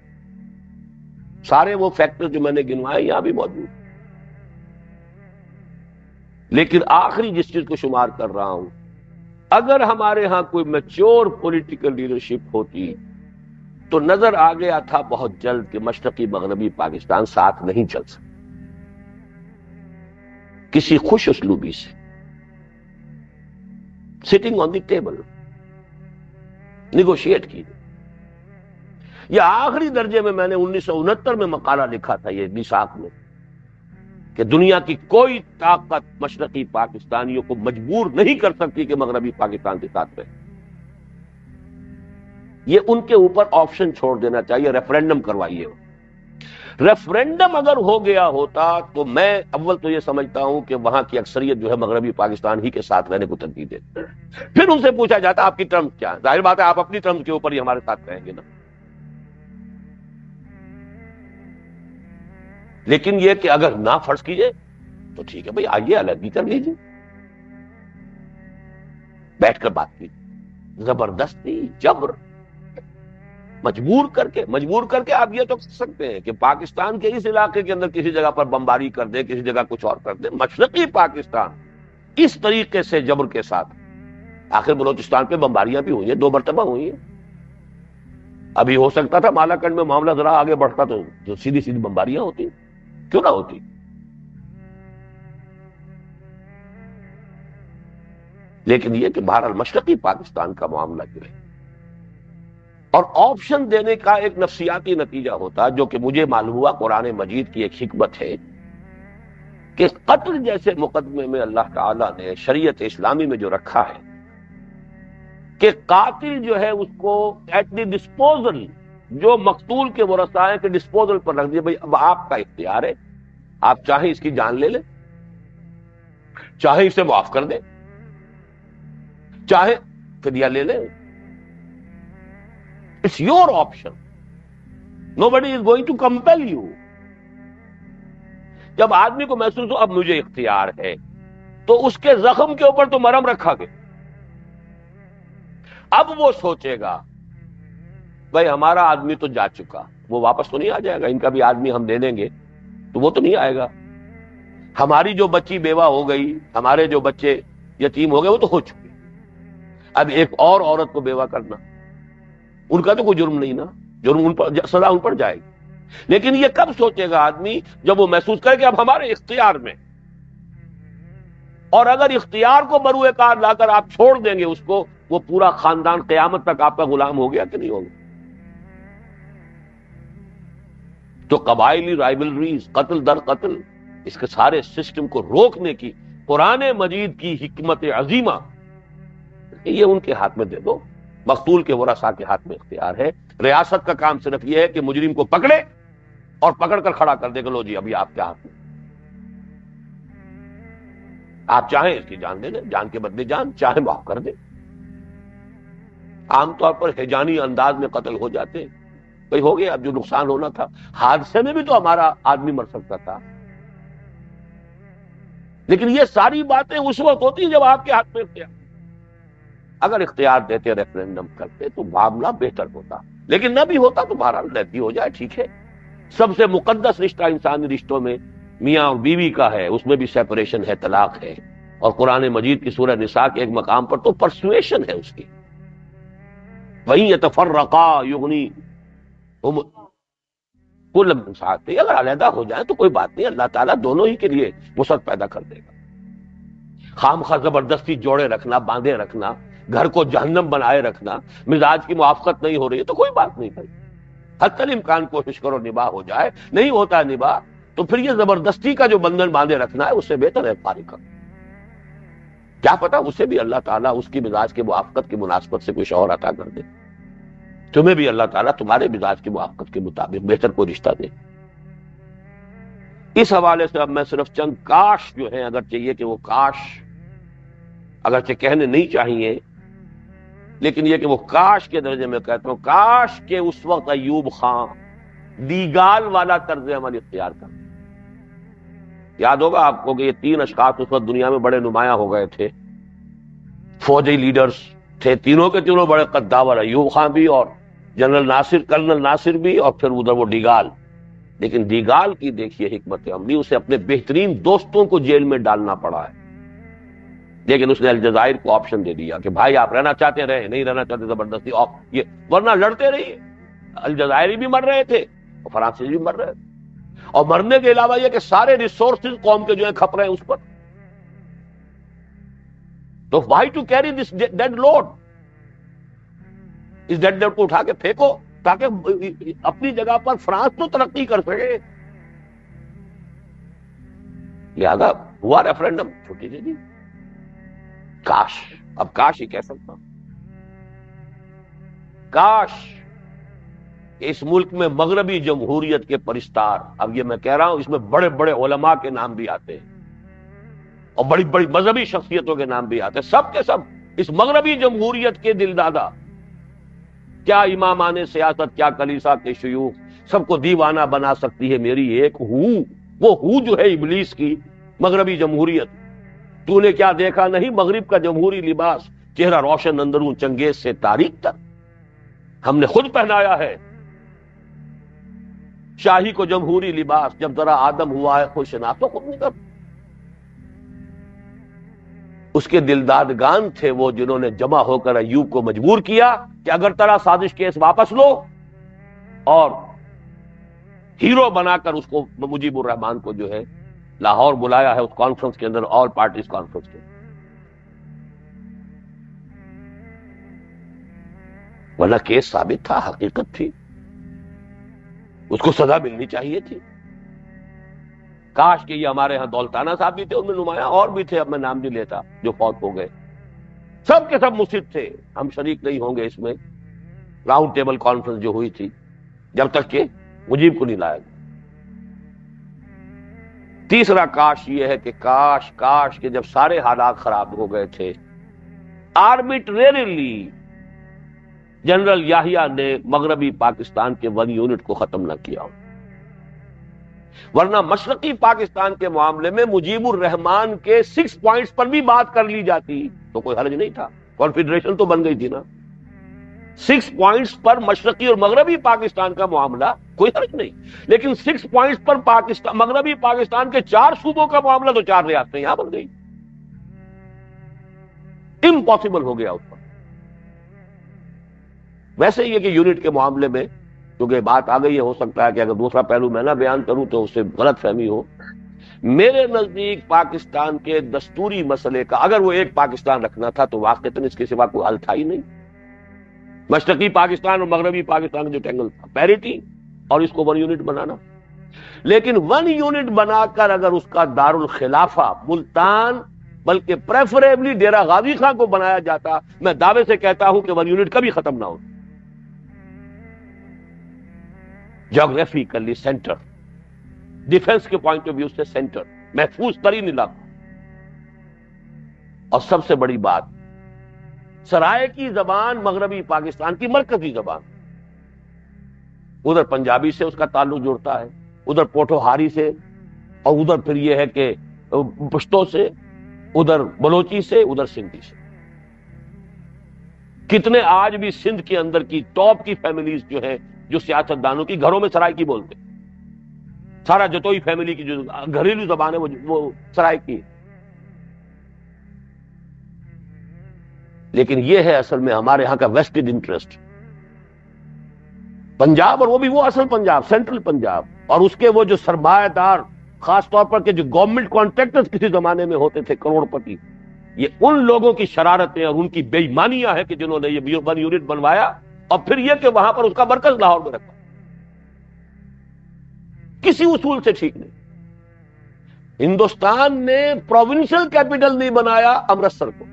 سارے وہ فیکٹر جو میں نے گنوائے یہاں بھی موجود، لیکن آخری جس چیز کو شمار کر رہا ہوں، اگر ہمارے ہاں کوئی میچور پولیٹیکل لیڈرشپ ہوتی تو نظر آ گیا تھا بہت جلد کہ مشرقی مغربی پاکستان ساتھ نہیں چل سکتا. کسی خوش اسلوبی سے sitting on the table negotiate کی. یہ آخری درجے میں میں نے 1969 میں مقالہ لکھا تھا یہ میثاق میں کہ دنیا کی کوئی طاقت مشرقی پاکستانیوں کو مجبور نہیں کر سکتی کہ مغربی پاکستان کے ساتھ رہے. یہ ان کے اوپر آپشن چھوڑ دینا چاہیے، ریفرینڈم کروائیے. ریفرینڈم اگر ہو گیا ہوتا تو میں اول تو یہ سمجھتا ہوں کہ وہاں کی اکثریت جو ہے مغربی پاکستان ہی کے ساتھ رہنے کو ترجیح دیتی. پھر ان سے پوچھا جاتا آپ کی ٹرمز کیا ہے. ظاہر بات ہے آپ اپنی ٹرمز کے اوپر ہی ہمارے ساتھ رہیں گے نا. لیکن یہ کہ اگر نہ فرض کیجئے تو ٹھیک ہے بھائی، آئیے علیحدگی کر لیجیے، بیٹھ کر بات کیجیے. زبردستی، جبر، مجبور کر کے آپ یہ تو کر سکتے ہیں کہ پاکستان کے اس علاقے کے اندر کسی جگہ پر بمباری کر دیں، کسی جگہ کچھ اور کر دیں. مشرقی پاکستان اس طریقے سے جبر کے ساتھ، آخر بلوچستان پہ بمباریاں بھی ہوئی ہیں، 2 مرتبہ ہوئی ہیں. ابھی ہو سکتا تھا مالاکنڈ میں معاملہ ذرا آگے بڑھتا تو سیدھی بمباریاں ہوتی، کیوں نہ ہوتی. لیکن یہ کہ بہرحال مشرقی پاکستان کا معاملہ جو ہے اور آپشن دینے کا ایک نفسیاتی نتیجہ ہوتا، جو کہ مجھے معلوم ہوا قرآن مجید کی ایک حکمت ہے کہ قتل جیسے مقدمے میں اللہ تعالیٰ نے شریعت اسلامی میں جو رکھا ہے کہ قاتل جو ہے اس کو ایٹ دی ڈسپوزل، جو مقتول کے ورثاء کے ڈسپوزل پر رکھ دیا. بھائی اب آپ کا اختیار ہے، آپ چاہیں اس کی جان لے لیں، چاہے اسے معاف کر دیں، چاہے فدیہ لے لیں. It's your option. Nobody is going to compel you. جب آدمی کو محسوس ہو اب مجھے اختیار ہے تو اس کے زخم کے اوپر تو مرہم رکھا گیا. اب وہ سوچے گا بھائی ہمارا آدمی تو جا چکا، وہ واپس تو نہیں آ جائے گا. ان کا بھی آدمی ہم دے دیں گے تو وہ تو نہیں آئے گا. ہماری جو بچی بیوہ ہو گئی، ہمارے جو بچے یتیم ہو گئے، وہ تو ہو چکے. اب ایک اور عورت کو بیوہ کرنا، ان کا تو کوئی جرم نہیں نا، جرم ان پر، سزا ان پر جائے گی. لیکن یہ کب سوچے گا آدمی؟ جب وہ محسوس کرے کہ اب ہمارے اختیار میں. اور اگر اختیار کو بروئے کار لا کر آپ چھوڑ دیں گے اس کو، وہ پورا خاندان قیامت تک آپ کا غلام ہو گیا کہ نہیں ہوگا. تو قبائلی رائولریز، قتل در قتل، اس کے سارے سسٹم کو روکنے کی قرآن مجید کی حکمت عظیمہ، یہ ان کے ہاتھ میں دے دو. مقتول کے ورثاء کے ہاتھ میں اختیار ہے. ریاست کا کام صرف یہ ہے کہ مجرم کو پکڑے اور پکڑ کر کھڑا کر دے کہ لو جی ابھی آپ کے ہاتھ میں، آپ چاہیں اس کی جان دے دیں، جان کے بدلے جان، چاہیں معاف کر دیں. عام طور پر ہیجانی انداز میں قتل ہو جاتے ہیں. بھئی ہو گیا، اب جو نقصان ہونا تھا، حادثے میں بھی تو ہمارا آدمی مر سکتا تھا. لیکن یہ ساری باتیں اس وقت ہوتی ہیں جب آپ کے ہاتھ میں اختیار. اگر اختیار دیتے، ریفرینڈم کرتے تو معاملہ بہتر ہوتا. لیکن نہ بھی ہوتا تو بہرحال علیحدگی ہو جائے، ٹھیک ہے. سب سے مقدس رشتہ انسانی رشتوں میں میاں اور بیوی کا ہے، اس میں بھی سیپریشن ہے، طلاق ہے. اور قرآن مجید کی سورہ نساء کے ایک مقام پر تو پرسویشن ہے اس کی، وہیں یتفرقا یغنی کل من سعته. اگر علیحدہ ہو جائیں تو کوئی بات نہیں، اللہ تعالیٰ دونوں ہی کے لیے وسعت پیدا کر دے گا. خام خواہ زبردستی جوڑے رکھنا، باندھے رکھنا، گھر کو جہنم بنائے رکھنا، مزاج کی موافقت نہیں ہو رہی ہے تو کوئی بات نہیں بھائی، حتی الامکان کوشش کرو نباہ ہو جائے. نہیں ہوتا ہے نباہ تو پھر یہ زبردستی کا جو بندھن باندھے رکھنا ہے اس سے بہتر ہے فارغ کر. کیا پتا اسے بھی اللہ تعالیٰ اس کی مزاج کی موافقت کی مناسبت سے کوئی شوہر عطا کر دے، تمہیں بھی اللہ تعالیٰ تمہارے مزاج کی موافقت کے مطابق بہتر کوئی رشتہ دے. اس حوالے سے اب میں صرف چند کاش جو ہیں، اگر چاہیے کہ وہ کاش اگرچہ کہنے نہیں چاہیے، لیکن یہ کہ وہ کاش کے درجے میں کہتا ہوں، کاش کہ اس وقت ایوب خان دیگال والا طرز عمل اختیار کر. یاد ہوگا آپ کو کہ یہ 3 اشخاص اس وقت دنیا میں بڑے نمایاں ہو گئے تھے، فوجی لیڈرز تھے، تینوں کے تینوں بڑے قداور، ایوب خان بھی اور کرنل ناصر بھی، اور پھر ادھر وہ ڈیگال۔ لیکن ڈیگال کی دیکھیے حکمت عملی، اسے اپنے بہترین دوستوں کو جیل میں ڈالنا پڑا ہے، لیکن اس نے الجزائر کو آپشن دے دیا کہ بھائی آپ رہنا چاہتے رہے، نہیں رہنا چاہتے زبردستی آف، یہ ورنہ لڑتے رہیے۔ الجزائری بھی مر رہے تھے اور فرانسیسی بھی مر رہے تھے، اور مرنے کے علاوہ یہ کہ سارے ریسورسز قوم کے جو ہیں کھپ رہے ہیں اس پر۔ تو why to carry this dead load, اس ڈیڈ لوڈ کو اٹھا کے پھینکو تاکہ اپنی جگہ پر فرانس تو ترقی کر سکے۔ لہذا ہوا ریفرینڈم، چھٹی دے دی۔ کاش، اب کاش ہی کہہ سکتا ہوں، کاش اس ملک میں مغربی جمہوریت کے پرستار، اب یہ میں کہہ رہا ہوں اس میں بڑے بڑے علماء کے نام بھی آتے ہیں اور بڑی بڑی مذہبی شخصیتوں کے نام بھی آتے ہیں، سب کے سب اس مغربی جمہوریت کے دل دادا، کیا امامان سیاست، کیا کلیسا کے شیوخ، سب کو دیوانہ بنا سکتی ہے میری ایک ہو، وہ ہو جو ہے ابلیس کی مغربی جمہوریت۔ تو نے کیا دیکھا نہیں مغرب کا جمہوری لباس، چہرہ روشن اندرون چنگیز سے تاریخ تک، ہم نے خود پہنایا ہے شاہی کو جمہوری لباس، جب ذرا آدم ہوا ہے خود شناخت تو خود نہیں کر۔ اس کے دلدادگان تھے وہ جنہوں نے جمع ہو کر ایوب کو مجبور کیا کہ اگر ترا سازش کیس واپس لو، اور ہیرو بنا کر اس کو مجیب الرحمان کو جو ہے لاہور بلایا ہے اس کانفرنس کے اندر، آل پارٹیز کانفرنس کے، ورنہ کیس ثابت تھا، حقیقت تھی، اس کو سزا ملنی چاہیے تھی۔ کاش کہ یہ ہمارے ہاں دولتانہ صاحب بھی تھے، ان میں نمایاں اور بھی تھے، اب میں نام نہیں لیتا، جو فوت ہو گئے، سب کے سب مصر تھے، ہم شریک نہیں ہوں گے اس میں، راؤنڈ ٹیبل کانفرنس جو ہوئی تھی، جب تک کہ مجیب کو نہیں لایا گیا۔ تیسرا کاش یہ ہے کہ کاش کہ جب سارے حالات خراب ہو گئے تھے، آربیٹریریلی جنرل یحییٰ نے مغربی پاکستان کے 1 یونٹ کو ختم نہ کیا، ورنہ مشرقی پاکستان کے معاملے میں مجیب الرحمان کے 6 پوائنٹس پر بھی بات کر لی جاتی تو کوئی حرج نہیں تھا، کانفیڈریشن تو بن گئی تھی نا۔ 6 پوائنٹس پر مشرقی اور مغربی پاکستان کا معاملہ کوئی حرج نہیں، لیکن 6 پوائنٹس پر مغربی پاکستان کے 4 صوبوں کا معاملہ تو 4 ریاستیں یہاں بن گئی، امپاسبل ہو گیا اس پر۔ ویسے یہ کہ یونٹ کے معاملے میں کیونکہ بات آ گئی ہے، ہو سکتا ہے کہ اگر دوسرا پہلو میں نہ بیان کروں تو اس سے غلط فہمی ہو، میرے نزدیک پاکستان کے دستوری مسئلے کا اگر وہ ایک پاکستان رکھنا تھا تو واقعتاً اس کے سوا کوئی حل تھا ہی نہیں۔ مشرقی پاکستان اور مغربی پاکستان جو ٹینگل تھا، پیریٹی، اور اس کو 1 یونٹ بنانا، لیکن 1 یونٹ بنا کر اگر اس کا دارالخلافہ ملتان بلکہ پریفریبلی ڈیرہ غازی خان کو بنایا جاتا، میں دعوے سے کہتا ہوں کہ 1 یونٹ کبھی ختم نہ ہو۔ جغرافیکلی سینٹر، ڈیفنس کے پوائنٹ آف ویو سے سینٹر، محفوظ ترین علاقہ، اور سب سے بڑی بات سرائے کی زبان مغربی پاکستان کی مرکزی زبان، ادھر پنجابی سے اس کا تعلق جڑتا ہے، ادھر پوٹوہاری سے، اور ادھر پھر یہ ہے کہ پشتو سے، ادھر بلوچی سے، ادھر سندھی سے۔ کتنے آج بھی سندھ کے اندر کی ٹاپ کی فیملیز جو ہیں، جو سیاستدانوں کی گھروں میں سرائے کی بولتے، سارا جتوئی فیملی کی جو گھریلو زبان ہے وہ سرائے کی، لیکن یہ ہے اصل میں ہمارے ہاں کا ویسٹڈ انٹرسٹ، پنجاب، اور وہ بھی وہ اصل پنجاب، سینٹرل پنجاب، اور اس کے وہ جو سرمایہ دار، خاص طور پر کہ جو گورنمنٹ کانٹریکٹرز کسی زمانے میں ہوتے تھے، کروڑ پتی، یہ ان لوگوں کی شرارتیں اور ان کی بے ایمانیاں ہیں کہ جنہوں نے یہ 1 یونٹ بنوایا، اور پھر یہ کہ وہاں پر اس کا مرکز لاہور میں رکھا، کسی اصول سے ٹھیک نہیں۔ ہندوستان نے پروونشل کیپٹل نہیں بنایا امرتسر کو،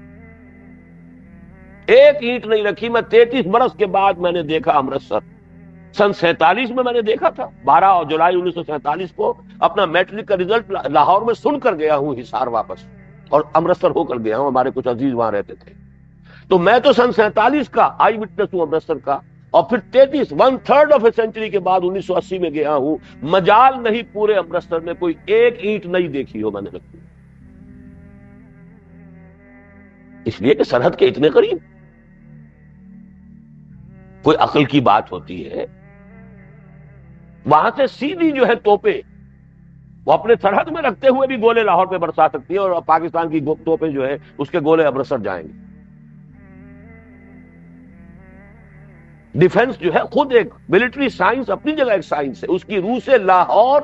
ایک اینٹ نہیں رکھی۔ میں 33 برس کے بعد میں نے دیکھا امرتسر، سن 47 میں نے دیکھا تھا، 12 جولائی 1947 کو اپنا میٹرک کا رزلٹ لاہور میں سن کر گیا ہوں حصار واپس، اور امرتسر ہو کر گیا ہوں، ہمارے کچھ عزیز وہاں رہتے تھے، تو میں تو سن 47 کا آئی وٹنس ہوں امرتسر کا، اور پھر 1/3 آف اے سینچری کے بعد 1980 میں گیا ہوں، مجال نہیں پورے امرتسر میں کوئی ایک اینٹ نہیں دیکھی ہو میں نے رکھی، اس لیے کہ سرحد کے اتنے قریب کوئی عقل کی بات ہوتی ہے؟ وہاں سے سیدھی جو ہے توپیں وہ اپنے سرحد میں رکھتے ہوئے بھی گولے لاہور پہ برسا سکتی ہے، اور پاکستان کی توپیں جو ہے اس کے گولے امرتسر جائیں گے۔ ڈیفنس جو ہے خود ایک ملٹری سائنس اپنی جگہ ایک سائنس ہے، اس کی روح سے لاہور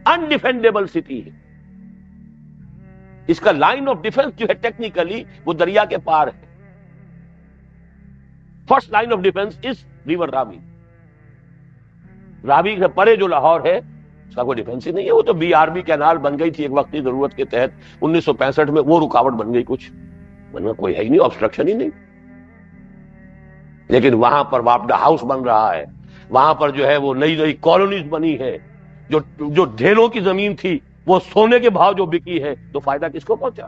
انڈیفینڈیبل سٹی ہے، اس کا لائن آف ڈیفنس جو ہے ٹیکنیکلی وہ دریا کے پار ہے۔ First line of defence is river Ravi, Ravi سے پرے جو لاہور ہے اس کا کوئی ڈیفنس ہی نہیں ہے، وہ تو BRB کینال بن گئی تھی ایک وقت کی ضرورت کے تحت 1965 میں، وہ رکاوٹ بن گئی کچھ، ورنہ کوئی ہے ہی نہیں، آبسٹرکشن ہی نہیں۔ لیکن وہاں پر واپڈا ہاؤس بن رہا ہے، وہاں پر جو ہے وہ نئی نئی کالونیز بنی ہے، جو ڈھیلوں کی زمین تھی وہ سونے کے بھاؤ جو بکی ہے، تو فائدہ کس کو پہنچا؟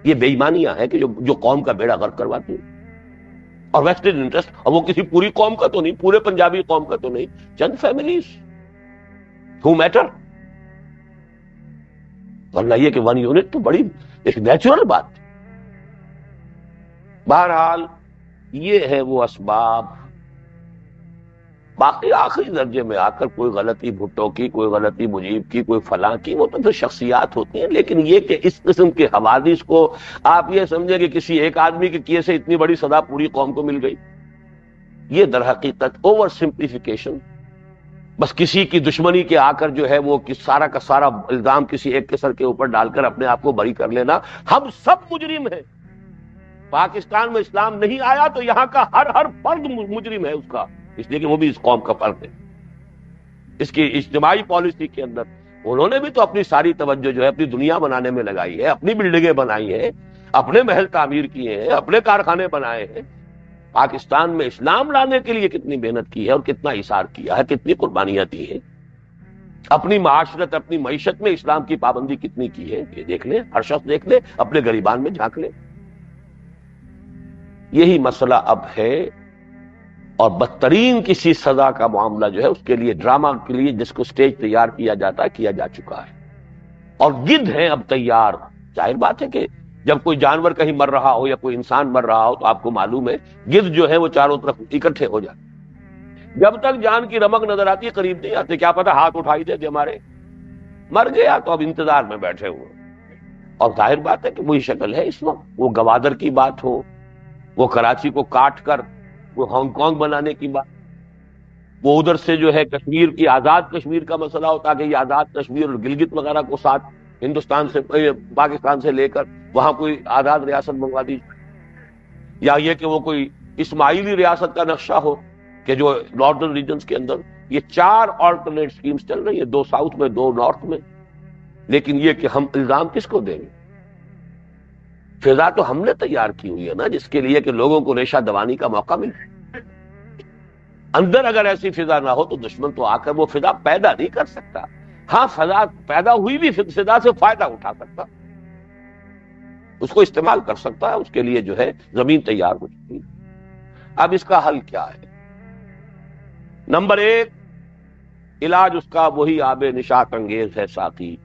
یہ بے ایمانیاں ہیں کہ جو قوم کا بیڑا غرق کرواتی ہیں، اور ویسٹڈ انٹرسٹ، اور وہ کسی پوری قوم کا تو نہیں، پورے پنجابی قوم کا تو نہیں، چند فیملیز ہو میٹر، ورنہ یہ کہ 1 یونٹ تو بڑی ایک نیچرل بات ہے۔ بہرحال یہ ہے وہ اسباب، باقی آخری درجے میں آ کر کوئی غلطی بھٹو کی، کوئی غلطی مجیب کی، کوئی فلاں کی، وہ تو پھر شخصیات ہوتی ہیں، لیکن یہ کہ اس قسم کے حوادث کو آپ یہ سمجھیں کہ کسی ایک آدمی کے کیے سے اتنی بڑی سزا پوری قوم کو مل گئی، یہ در حقیقت اوور سمپلیفیکیشن، بس کسی کی دشمنی کے آ کر جو ہے وہ سارا کا سارا الزام کسی ایک کے سر کے اوپر ڈال کر اپنے آپ کو بری کر لینا۔ ہم سب مجرم ہیں، پاکستان میں اسلام نہیں آیا تو یہاں کا ہر فرد مجرم ہے اس کا، اس لیے کہ وہ بھی اس قوم کا فرد ہے۔ اس کی اجتماعی پالیسی کے اندر انہوں نے بھی تو اپنی ساری توجہ جو ہے اپنی دنیا بنانے میں لگائی ہے، اپنی بلڈنگیں بنائی ہیں، اپنے محل تعمیر کیے ہیں، اپنے کارخانے بنائے ہیں۔ پاکستان میں اسلام لانے کے لیے کتنی محنت کی ہے اور کتنا ایثار کیا ہے، کتنی قربانیاں دی ہیں، اپنی معاشرت اپنی معیشت میں اسلام کی پابندی کتنی کی ہے، یہ دیکھ لیں، ہر شخص دیکھ لے، اپنے گریبان میں جھانک لے۔ یہی مسئلہ اب ہے، اور بدترین کسی سزا کا معاملہ جو ہے اس کے لیے ڈرامہ کے لیے جس کو سٹیج تیار کیا جاتا ہے کیا جا چکا ہے، اور گدھ ہیں اب تیار۔ ظاہر بات ہے کہ جب کوئی جانور کہیں مر رہا ہو یا کوئی انسان مر رہا ہو تو آپ کو معلوم ہے گدھ جو ہے وہ چاروں طرف اکٹھے ہو جاتے، جب تک جان کی رمق نظر آتی ہے قریب نہیں آتے، کیا پتہ ہاتھ اٹھائی دے کہ ہمارے مر گیا، تو اب انتظار میں بیٹھے ہوئے۔ اور ظاہر بات ہے کہ وہی شکل ہے اس وقت، وہ گوادر کی بات ہو، وہ کراچی کو کاٹ کر وہ ہانگ کانگ بنانے کی بات، وہ ادھر سے جو ہے کشمیر کی آزاد کشمیر کا مسئلہ ہو تاکہ یہ آزاد کشمیر اور گلگت وغیرہ کو ساتھ ہندوستان سے پاکستان سے لے کر وہاں کوئی آزاد ریاست منگوا دی، یا یہ کہ وہ کوئی اسماعیلی ریاست کا نقشہ ہو کہ جو نارتھرن ریجنز کے اندر یہ 4 آلٹرنیٹ سکیمز چل رہی ہیں، 2 ساؤتھ میں 2 نارتھ میں، لیکن یہ کہ ہم الزام کس کو دیں گے؟ فضا تو ہم نے تیار کی ہوئی ہے نا، جس کے لیے کہ لوگوں کو ریشہ دوانی کا موقع ملے۔ اندر اگر ایسی فضا نہ ہو تو دشمن تو آ کر وہ فضا پیدا نہیں کر سکتا۔ ہاں فضا پیدا ہوئی بھی فضا سے فائدہ اٹھا سکتا، اس کو استعمال کر سکتا ہے، اس کے لیے جو ہے زمین تیار ہو چکی۔ اب اس کا حل کیا ہے؟ نمبر 1 علاج اس کا وہی آب نشاط انگیز ہے ساتھی۔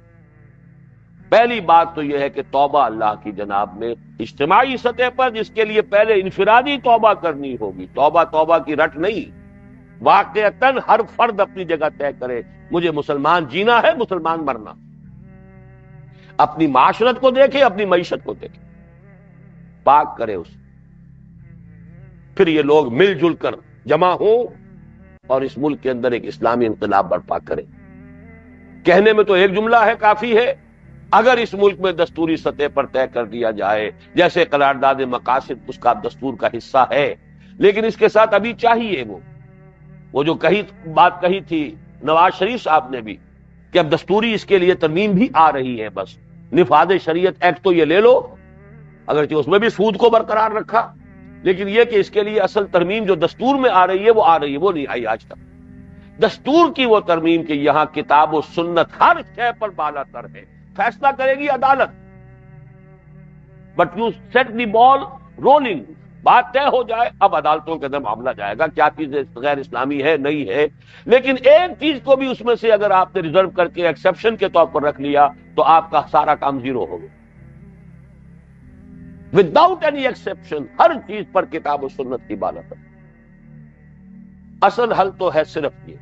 پہلی بات تو یہ ہے کہ توبہ اللہ کی جناب میں اجتماعی سطح پر، جس کے لیے پہلے انفرادی توبہ کرنی ہوگی۔ توبہ کی رٹ نہیں، واقعتاً ہر فرد اپنی جگہ طے کرے مجھے مسلمان جینا ہے، مسلمان مرنا، اپنی معاشرت کو دیکھے، اپنی معیشت کو دیکھے، پاک کرے اسے، پھر یہ لوگ مل جل کر جمع ہوں اور اس ملک کے اندر ایک اسلامی انقلاب برپا کرے۔ کہنے میں تو ایک جملہ ہے کافی ہے، اگر اس ملک میں دستوری سطح پر طے کر دیا جائے، جیسے قرارداد مقاصد اس کا دستور کا حصہ ہے، لیکن اس کے ساتھ ابھی چاہیے وہ جو بات کہی تھی نواز شریف صاحب نے بھی کہ اب دستوری اس کے لیے ترمیم بھی آ رہی ہے، بس نفاذ شریعت ایکٹ تو یہ لے لو، اگرچہ اس میں بھی سود کو برقرار رکھا، لیکن یہ کہ اس کے لیے اصل ترمیم جو دستور میں آ رہی ہے وہ نہیں آئی آج تک۔ دستور کی وہ ترمیم کہ یہاں کتاب و سنت ہر شے پر بالا تر ہے، فیصلہ کرے گی عدالت، but you set the ball rolling, بات طے ہو جائے اب عدالتوں کے اندر معاملہ جائے گا کیا چیز غیر اسلامی ہے نہیں ہے. لیکن ایک چیز کو بھی اس میں سے اگر آپ نے ریزرو کر کے ایکسیپشن کے طور پر رکھ لیا تو آپ کا سارا کام زیرو ہو گیا. وداؤٹ اینی ایکسیپشن ہر چیز پر کتاب و سنت کی بات ہے. اصل حل تو ہے صرف یہ,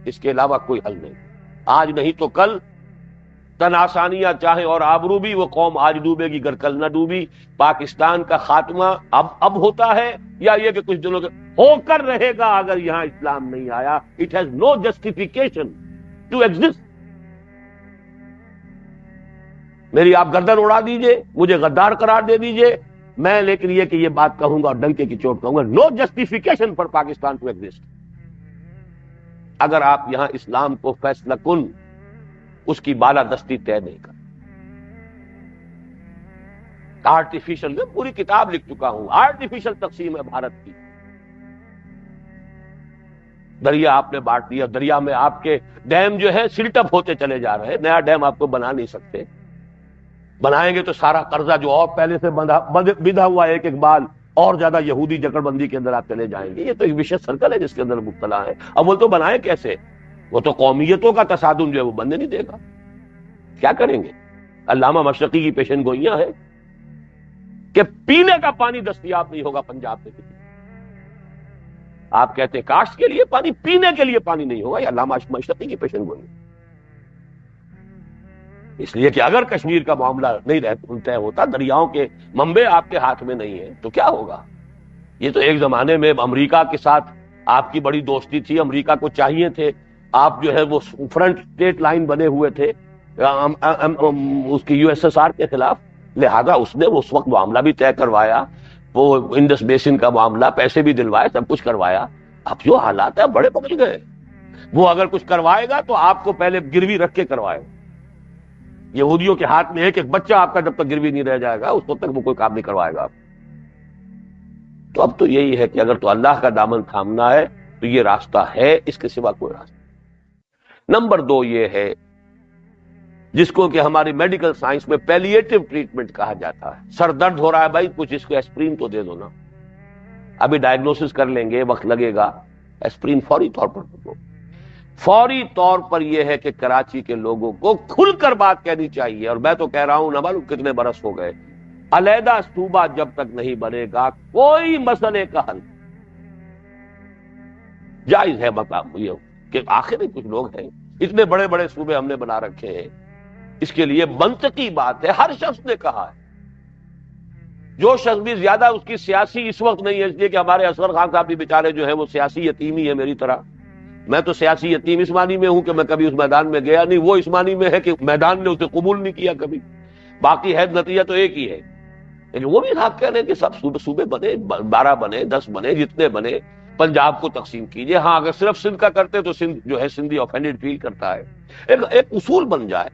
اس کے علاوہ کوئی حل نہیں. آج نہیں تو کل تن آسانیاں چاہیں اور آبرو بھی, وہ قوم آج ڈوبے گی گر کل نہ ڈوبی. پاکستان کا خاتمہ اب ہوتا ہے یا یہ کہ کچھ دنوں کے ہو کر رہے گا اگر یہاں اسلام نہیں آیا. It has no justification to exist. میری آپ گردن اڑا دیجئے, مجھے غدار قرار دے دیجئے, میں لیکن یہ کہ یہ بات کہوں گا اور ڈنکے کی چوٹ کہوں گا, no justification for Pakistan to exist. اگر آپ یہاں اسلام کو فیصلہ کن اس کی بالادستی طے نہیں کر. آرٹیفیشل, میں پوری کتاب لکھ چکا ہوں, آرٹیفیشل تقسیم ہے بھارت کی. دریا آپ نے بانٹ دیا, دریا میں آپ کے ڈیم جو ہے سلٹ اپ ہوتے چلے جا رہے ہیں. نیا ڈیم آپ کو بنا نہیں سکتے. بنائیں گے تو سارا قرضہ جو اور پہلے سے بندھا ہوا ایک ایک بال اور زیادہ یہودی جکڑ بندی کے اندر آپ چلے جائیں گے. یہ تو ایک وشیش سرکل ہے جس کے اندر مبتلا ہے. اب وہ تو بنائیں کیسے؟ وہ تو قومیتوں کا تصادم جو ہے وہ بننے نہیں دے گا. کیا کریں گے؟ علامہ مشرقی کی پیشن گوئیاں ہیں کہ پینے کا پانی دستیاب نہیں ہوگا پنجاب میں. آپ کہتے ہیں کاشت کے لیے پانی, پینے کے لیے پانی نہیں ہوگا. یہ علامہ مشرقی کی پیشن گوئی. اس لیے کہ اگر کشمیر کا معاملہ نہیں طے ہوتا, دریاؤں کے منبع آپ کے ہاتھ میں نہیں ہے, تو کیا ہوگا؟ یہ تو ایک زمانے میں امریکہ کے ساتھ آپ کی بڑی دوستی تھی, امریکہ کو چاہیے تھے آپ جو ہے وہ فرنٹ اسٹیٹ لائن بنے ہوئے تھے اس کی یو ایس ایس آر کے خلاف, لہذا اس نے اس وقت معاملہ بھی طے کروایا, وہ انڈس بیسن کا معاملہ, پیسے بھی دلوائے, سب کچھ کروایا. اب جو حالات ہیں بڑے بدل گئے. وہ اگر کچھ کروائے گا تو آپ کو پہلے گروی رکھ کے کروائے گا. یہودیوں کے ہاتھ میں ایک ایک بچہ آپ کا جب تک گروی نہیں رہ جائے گا اس وقت تک وہ کوئی کام نہیں کروائے گا. تو اب تو یہی ہے کہ اگر تو اللہ کا دامن تھامنا ہے تو یہ راستہ ہے, اس کے سوا کوئی راستہ. نمبر 2 یہ ہے جس کو کہ ہماری میڈیکل سائنس میں پیلیٹیو ٹریٹمنٹ کہا جاتا ہے. سر درد ہو رہا ہے بھائی, کچھ اس کو ایسپرین تو دے دو نا, ابھی ڈائگنوسس کر لیں گے, وقت لگے گا. ایسپرین فوری طور پر دو. فوری طور پر یہ ہے کہ کراچی کے لوگوں کو کھل کر بات کہنی چاہیے. اور میں تو کہہ رہا ہوں نہ معلوم کتنے برس ہو گئے, علیحدہ صوبہ جب تک نہیں بنے گا کوئی مسئلے کا حل جائز ہے. مقام یہ کہ آخر کچھ لوگ ہیں, اتنے بڑے بڑے صوبے ہم نے بنا رکھے ہیں, اس کے لیے منطقی بات ہے. ہر شخص نے کہا ہے, جو شخص بھی زیادہ اس کی سیاسی اس وقت نہیں ہے, اس لیے کہ ہمارے اصغر خان صاحب بھی بیچارے جو ہیں وہ سیاسی یتیم ہی ہے میری طرح. میں تو سیاسی یتیم اس معنی میں ہوں کہ میں کبھی اس میدان میں گیا نہیں, وہ اس معنی میں ہے کہ میدان نے اسے قبول نہیں کیا کبھی. باقی ہے نتیجہ تو ایک ہی ہے. لیکن وہ بھی حق کہہ رہے ہیں کہ سب صوبے بنے, 12 بنے, 10 بنے, جتنے بنے, پنجاب کو تقسیم کیجئے. ہاں اگر صرف سندھ کا کرتے تو سندھ جو ہے سندھی آفینڈڈ فیل کرتا ہے. ایک اصول بن جائے,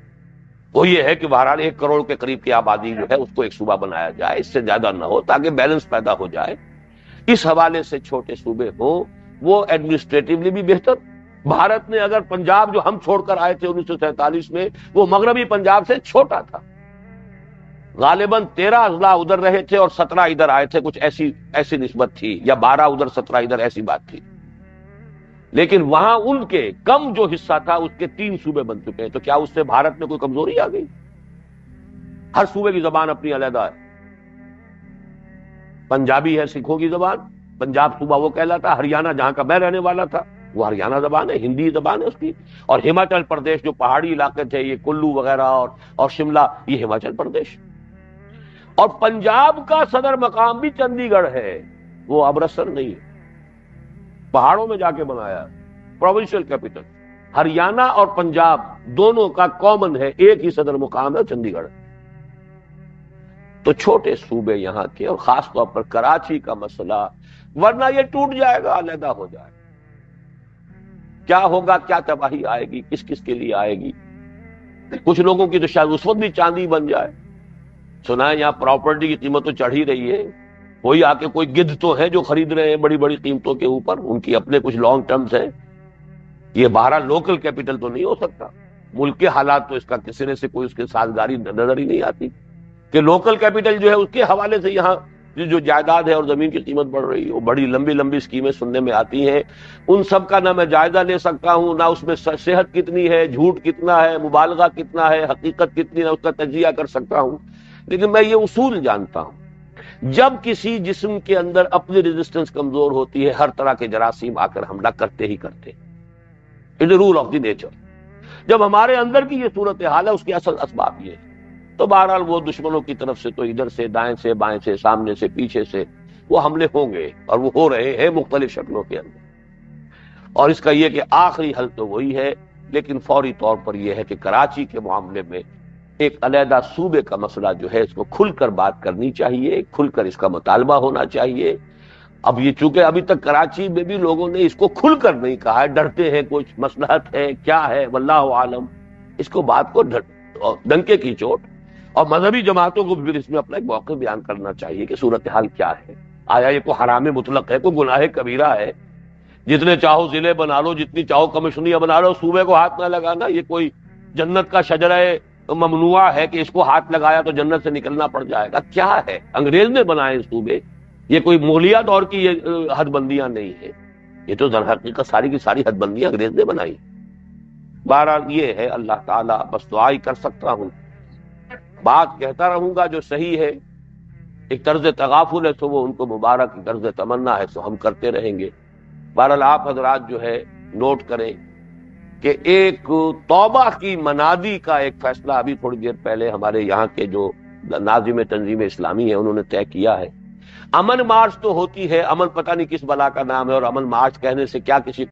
وہ یہ ہے کہ بہرحال 1 کروڑ کے قریب کی آبادی جو ہے اس کو ایک صوبہ بنایا جائے, اس سے زیادہ نہ ہو, تاکہ بیلنس پیدا ہو جائے. اس حوالے سے چھوٹے صوبے ہوں, وہ ایڈمنسٹریٹولی بھی بہتر. بھارت نے اگر پنجاب جو ہم چھوڑ کر آئے تھے 1947 میں, وہ مغربی پنجاب سے چھوٹا تھا. غالباً 13 اضلاع ادھر رہے تھے اور 17 ادھر آئے تھے, کچھ ایسی نسبت تھی, یا 12 ادھر 17 ادھر, ایسی بات تھی. لیکن وہاں ان کے کم جو حصہ تھا اس کے 3 صوبے بن چکے ہیں. تو کیا اس سے بھارت میں کوئی کمزوری آ گئی؟ ہر صوبے کی زبان اپنی علیحدہ ہے. پنجابی ہے سکھوں کی زبان, پنجاب صوبہ وہ کہلاتا. ہریانہ جہاں کا میں رہنے والا تھا وہ ہریانہ زبان ہے, ہندی زبان ہے اس کی. اور ہماچل پردیش جو پہاڑی علاقے تھے, یہ کلو وغیرہ اور شملہ, یہ ہماچل پردیش. اور پنجاب کا صدر مقام بھی چندی گڑھ ہے, وہ امرتسر نہیں ہے, پہاڑوں میں جا کے بنایا, پروونشل کیپٹل. ہریانہ اور پنجاب دونوں کا کامن ہے, ایک ہی صدر مقام ہے, چندی گڑھ. تو چھوٹے صوبے یہاں کے, اور خاص طور پر کراچی کا مسئلہ, ورنہ یہ ٹوٹ جائے گا, علیحدہ ہو جائے گا. کیا ہوگا, کیا تباہی آئے گی, کس کس کے لیے آئے گی. کچھ لوگوں کی تو شاید اس وقت بھی چاندی بن جائے. سنا ہے یہاں پراپرٹی کی قیمت تو چڑھ ہی رہی ہے. کوئی آ کے کوئی گدھ تو ہے جو خرید رہے ہیں بڑی بڑی قیمتوں کے اوپر, ان کی اپنے کچھ لانگ ٹرمز ہیں. یہ 12 لوکل کیپٹل تو نہیں ہو سکتا. ملک کے حالات تو اس کا کسی نے سے کوئی اس کے سازگاری نظر ہی نہیں آتی کہ لوکل کیپٹل جو ہے اس کے حوالے سے یہاں جو جائیداد ہے اور زمین کی قیمت بڑھ رہی ہے، وہ بڑی لمبی لمبی اسکیمیں سننے میں آتی ہیں، ان سب کا نہ میں جائزہ لے سکتا ہوں، نہ اس میں صحت کتنی ہے، جھوٹ کتنا ہے، مبالغہ کتنا ہے، حقیقت کتنی ہے، اس کا تجزیہ کر سکتا ہوں۔ لیکن میں یہ اصول جانتا ہوں، جب کسی جسم کے اندر اپنی ریزسٹنس کمزور ہوتی ہے، ہر طرح کے جراثیم آ کر حملہ کرتے ہی کرتے، it is rule of the nature. جب ہمارے اندر کی یہ صورتحال ہے، اس کے اصل اسباب یہ ہے، تو بہرحال وہ دشمنوں کی طرف سے تو ادھر سے، دائیں سے، بائیں سے، سامنے سے، پیچھے سے وہ حملے ہوں گے، اور وہ ہو رہے ہیں مختلف شکلوں کے اندر۔ اور اس کا یہ کہ آخری حل تو وہی ہے، لیکن فوری طور پر یہ ہے کہ کراچی کے معاملے میں ایک علیحدہ صوبے کا مسئلہ جو ہے اس کو کھل کر بات کرنی چاہیے، کھل کر اس کا مطالبہ ہونا چاہیے۔ اب یہ چونکہ ابھی تک کراچی میں بھی لوگوں نے اس کو کھل کر نہیں کہا ہے، ڈرتے ہیں، کچھ مصلحت ہے، کیا ہے، واللہ عالم، اس کو بات کو ڈنکے کی چوٹ، اور مذہبی جماعتوں کو بھی اس میں اپنا ایک موقع بیان کرنا چاہیے کہ صورتحال کیا ہے، آیا یہ کوئی حرام مطلق ہے، کوئی گناہ کبیرہ ہے، جتنے چاہو ضلع بنا لو، جتنی چاہو کمشنیاں بنا لو، صوبے کو ہاتھ نہ لگانا، یہ کوئی جنت کا شجرہ ممنوع ہے کہ اس کو ہاتھ لگایا تو جنت سے نکلنا پڑ جائے گا؟ کیا ہے، انگریز نے بنائے صوبے، یہ کوئی مغلیہ دور کی یہ حد بندیاں نہیں ہیں، یہ تو در حقیقت ساری کی ساری حد بندیاں انگریز نے بنائی۔ بہرحال یہ ہے، اللہ تعالیٰ بس دعا ہی کر سکتا ہوں، بات کہتا رہوں گا جو صحیح ہے، ایک طرز تغافل ہے تو وہ ان کو مبارک، طرز تمنا ہے تو ہم کرتے رہیں گے۔ بہرحال آپ حضرات جو ہے نوٹ کریں کہ ایک توبہ کی منادی کا ایک فیصلہ ابھی تھوڑی دیر پہلے ہمارے یہاں کے جو ناظم تنظیم اسلامی ہے انہوں نے طے کیا ہے۔ امن مارچ تو ہوتی ہے، امن پتہ نہیں کس بلا کا نام ہے، اور امن مارچ کہنے سے کیا کسی